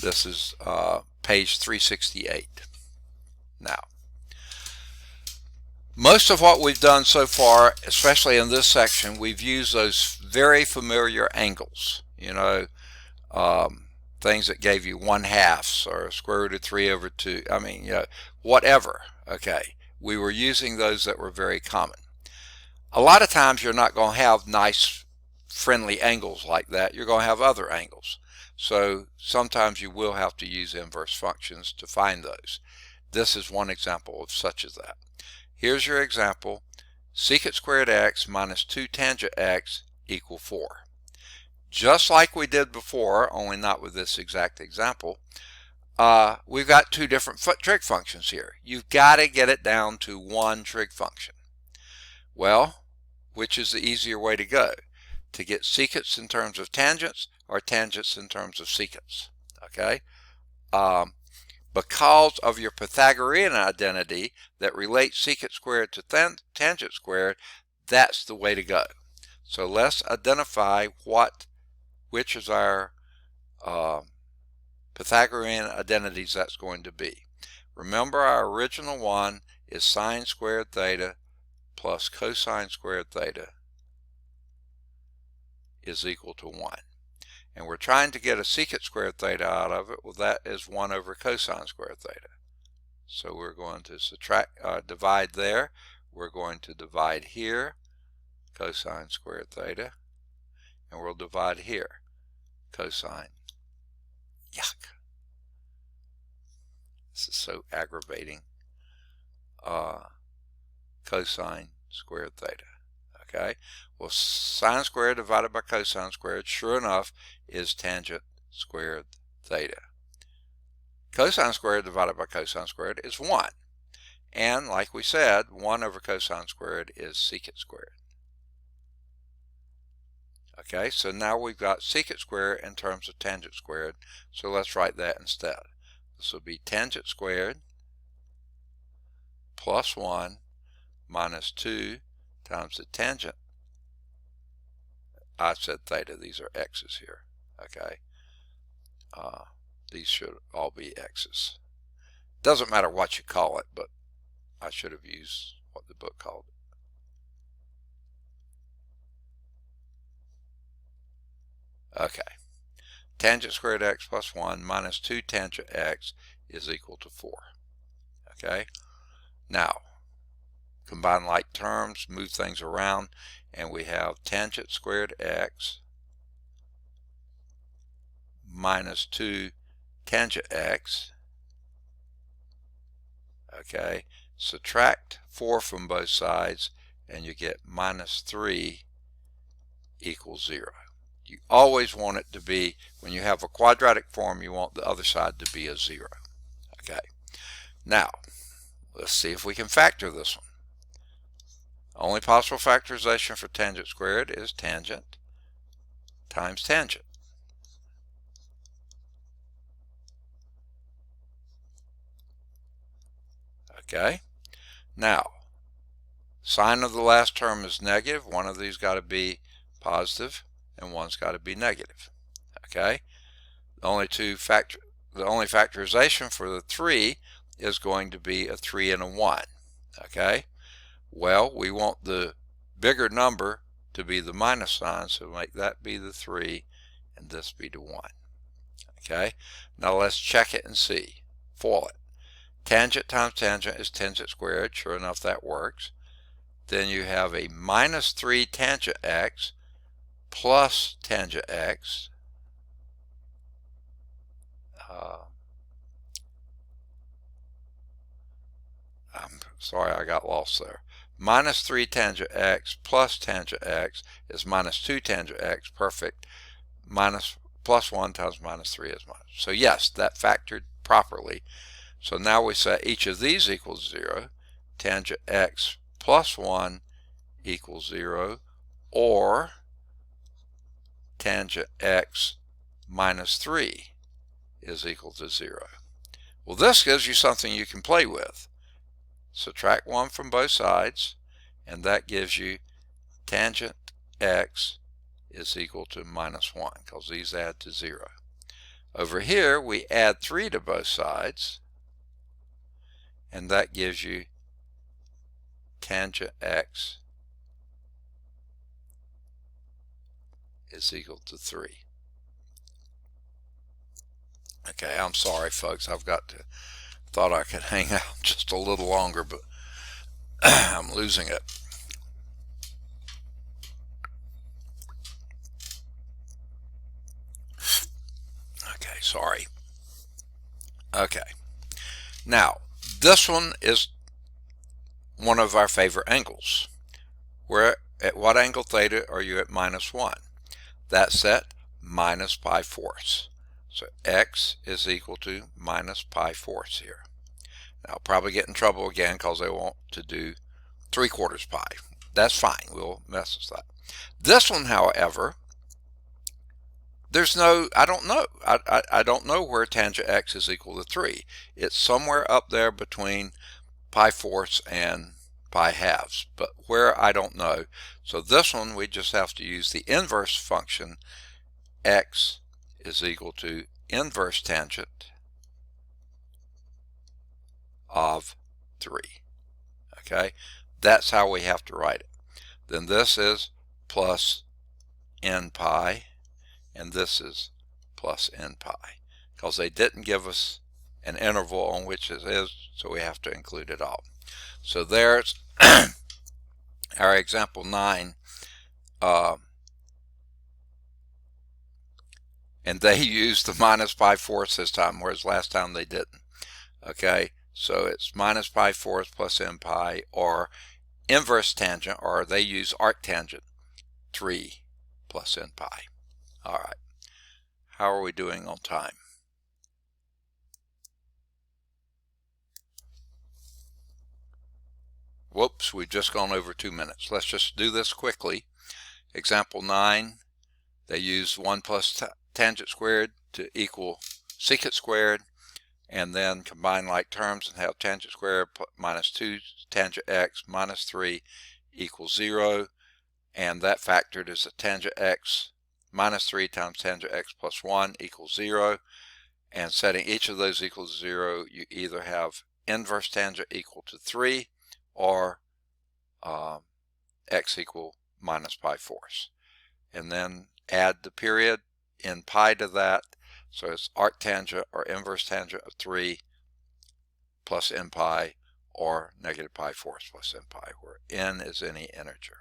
this is page 368. Now, most of what we've done so far, especially in this section, we've used those very familiar angles. You know, things that gave you 1/2 or square root of 3/2. I mean, you know, whatever. Okay, we were using those that were very common. A lot of times you're not going to have nice, friendly angles like that. You're going to have other angles. So sometimes you will have to use inverse functions to find those. This is one example of such as that. Here's your example. Secant squared x minus 2 tangent x equal 4. Just like we did before, only not with this exact example, we've got 2 different trig functions here. You've got to get it down to one trig function. Well, which is the easier way to go? To get secants in terms of tangents or tangents in terms of secants? Okay? Because of your Pythagorean identity that relates secant squared to tangent squared, that's the way to go. So let's identify which is our Pythagorean identities that's going to be. Remember, our original one is sine squared theta plus cosine squared theta is equal to 1. And we're trying to get a secant squared theta out of it. Well, that is 1 over cosine squared theta. So we're going to divide there. We're going to divide here, cosine squared theta, and we'll divide here, cosine. Yuck. This is so aggravating. Cosine squared theta. Okay, well, sine squared divided by cosine squared, sure enough, is tangent squared theta. Cosine squared divided by cosine squared is 1. And like we said, 1 over cosine squared is secant squared. Okay, so now we've got secant squared in terms of tangent squared, so let's write that instead. This will be tangent squared plus 1 minus 2 times the tangent. I said theta, these are x's here. Okay, these should all be x's. Doesn't matter what you call it, but I should have used what the book called it. Okay, tangent squared x plus 1 minus 2 tangent x is equal to 4. Okay, now combine like terms, move things around, and we have tangent squared x minus 2 tangent x. Okay, subtract 4 from both sides and you get minus 3 equals 0. You always want it to be, when you have a quadratic form, you want the other side to be a 0. Okay, now let's see if we can factor this one. Only possible factorization for tangent squared is tangent times tangent. Okay, now sign of the last term is negative. One of these got to be positive and one's got to be negative. Okay, the only factorization for the 3 is going to be a 3 and a 1. Okay, well, we want the bigger number to be the minus sign, so make that be the 3 and this be the 1. Okay, now let's check it and see. FOIL it. Tangent times tangent is tangent squared. Sure enough, that works. Then you have a minus 3 tangent x plus tangent x. I'm sorry, I got lost there. Minus 3 tangent x plus tangent x is minus 2 tangent x. Perfect. Plus 1 times minus 3 is minus. So yes, that factored properly. So now we say each of these equals 0. Tangent x plus 1 equals 0, or tangent x minus 3 is equal to 0. Well, this gives you something you can play with. Subtract 1 from both sides, and that gives you tangent x is equal to minus 1, because these add to 0. Over here, we add 3 to both sides, and that gives you tangent x is equal to 3. Okay, I'm sorry, folks. Thought I could hang out just a little longer, but I'm losing it. Okay, sorry. Okay, now this one is one of our favorite angles. At what angle theta are you at minus 1? That's at minus pi fourths. So x is equal to minus pi fourths here. Now I'll probably get in trouble again because they want to do 3/4 pi. That's fine. We'll mess with that. This one, however, I don't know. I don't know where tangent x is equal to 3. It's somewhere up there between pi fourths and pi halves, but where, I don't know. So this one, we just have to use the inverse function. X is equal to inverse tangent of 3. Okay, that's how we have to write it. Then this is plus n pi, and this is plus n pi, because they didn't give us an interval on which it is, so we have to include it all. So there's our example 9, and they used the minus pi fourths this time, whereas last time they didn't. Okay, so it's minus pi fourths plus n pi, or inverse tangent, or they use arctangent 3 plus n pi. All right, how are we doing on time? Whoops, we've just gone over 2 minutes. Let's just do this quickly. Example 9, they use 1 plus tangent squared to equal secant squared, and then combine like terms and have tangent squared minus 2 tangent x minus 3 equals 0, and that factored is a tangent x minus 3 times tangent x plus 1 equals 0, and setting each of those equals 0, you either have inverse tangent equal to 3 or x equal minus pi fourths, and then add the period in pi to that, so it's arctangent or inverse tangent of 3 plus n pi, or negative pi fourths plus n pi, where n is any integer.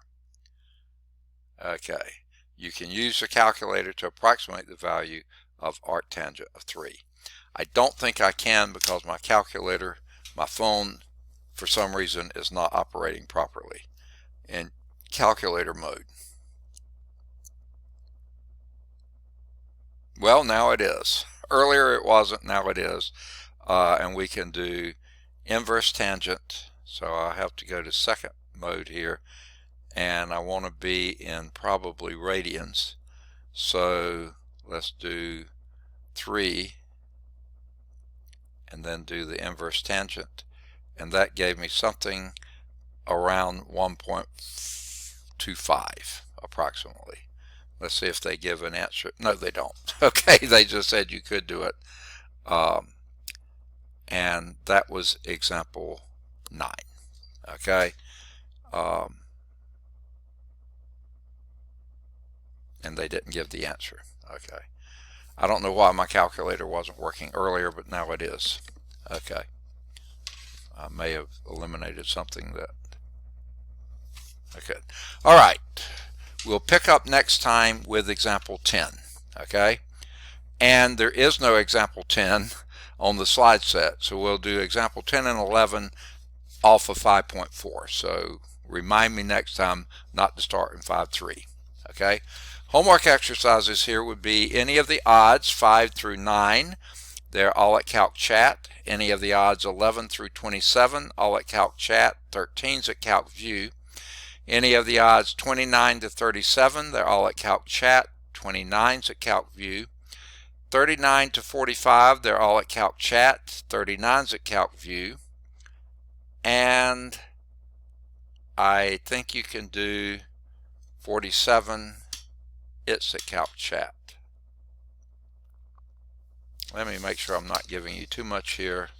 Okay, you can use the calculator to approximate the value of arctangent of 3. I don't think I can, because my calculator, my phone, for some reason is not operating properly in calculator mode. Well, now it is. Earlier it wasn't, now it is. And we can do inverse tangent. So I have to go to second mode here, and I want to be in probably radians. So let's do 3 and then do the inverse tangent, and that gave me something around 1.25 approximately. Let's see if they give an answer. No, they don't. Okay, they just said you could do it. And that was example 9. Okay. And they didn't give the answer. Okay. I don't know why my calculator wasn't working earlier, but now it is. Okay. I may have eliminated something that... Okay. All right. We'll pick up next time with example 10. Okay. And there is no example 10 on the slide set, so we'll do example 10 and 11 off of 5.4. So remind me next time not to start in 5.3. Okay. Homework exercises here would be any of the odds 5 through 9. They're all at Calc Chat. Any of the odds 11 through 27, all at Calc Chat. 13's at Calc View. Any of the odds 29 to 37, they're all at Calc Chat. 29's at Calc View. 39 to 45, they're all at Calc Chat. 39's at Calc View. And I think you can do 47, it's at Calc Chat. Let me make sure I'm not giving you too much here.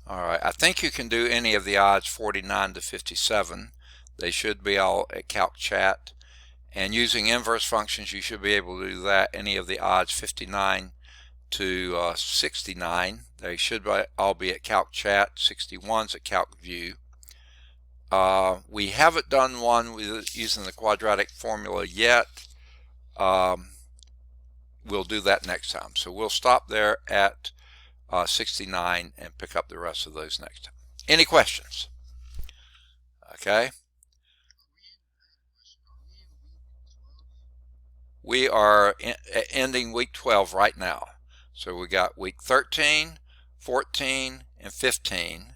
All right, I think you can do any of the odds 49 to 57. They should be all at Calc Chat. And using inverse functions, you should be able to do that. Any of the odds 59 to 69, they should all be at Calc Chat. 61's at Calc View. We haven't done one with using the quadratic formula yet. We'll do that next time. So we'll stop there at 69 and pick up the rest of those next time. Any questions? Okay. We are ending week 12 right now. So we got week 13, 14, and 15,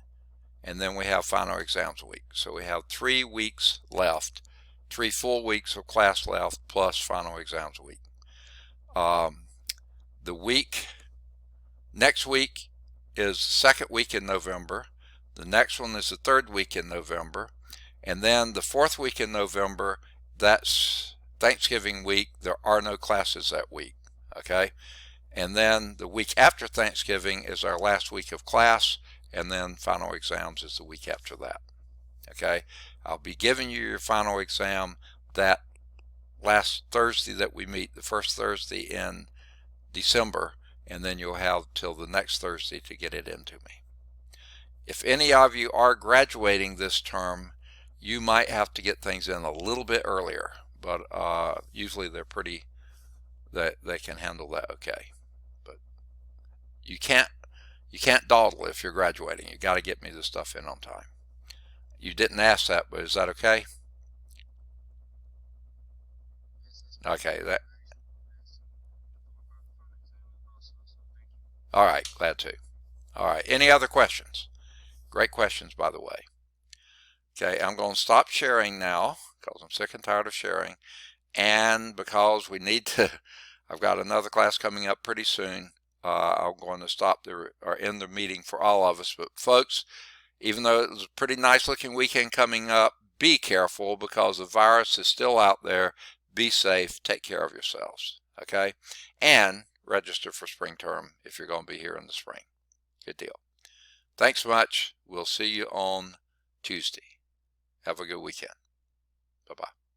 and then we have final exams week. So we have 3 weeks left, 3 full weeks of class left, plus final exams week. Next week is the second week in November. The next one is the third week in November. And then the fourth week in November, that's Thanksgiving week, there are no classes that week, okay? And then the week after Thanksgiving is our last week of class, and then final exams is the week after that, okay? I'll be giving you your final exam that last Thursday that we meet, the first Thursday in December, and then you'll have till the next Thursday to get it into me. If any of you are graduating this term, you might have to get things in a little bit earlier, but usually they're pretty, they can handle that okay. But you can't dawdle if you're graduating. You got to get me the stuff in on time. You didn't ask that, but is that okay? Okay, that. All right, glad to. All right, any other questions? Great questions, by the way. Okay, I'm going to stop sharing now because I'm sick and tired of sharing, and because we need to, I've got another class coming up pretty soon. I'm going to stop or end the meeting for all of us. But folks, even though it was a pretty nice looking weekend coming up, be careful because the virus is still out there. Be safe. Take care of yourselves. Okay? And register for spring term if you're going to be here in the spring. Good deal. Thanks much. We'll see you on Tuesday. Have a good weekend. Bye-bye.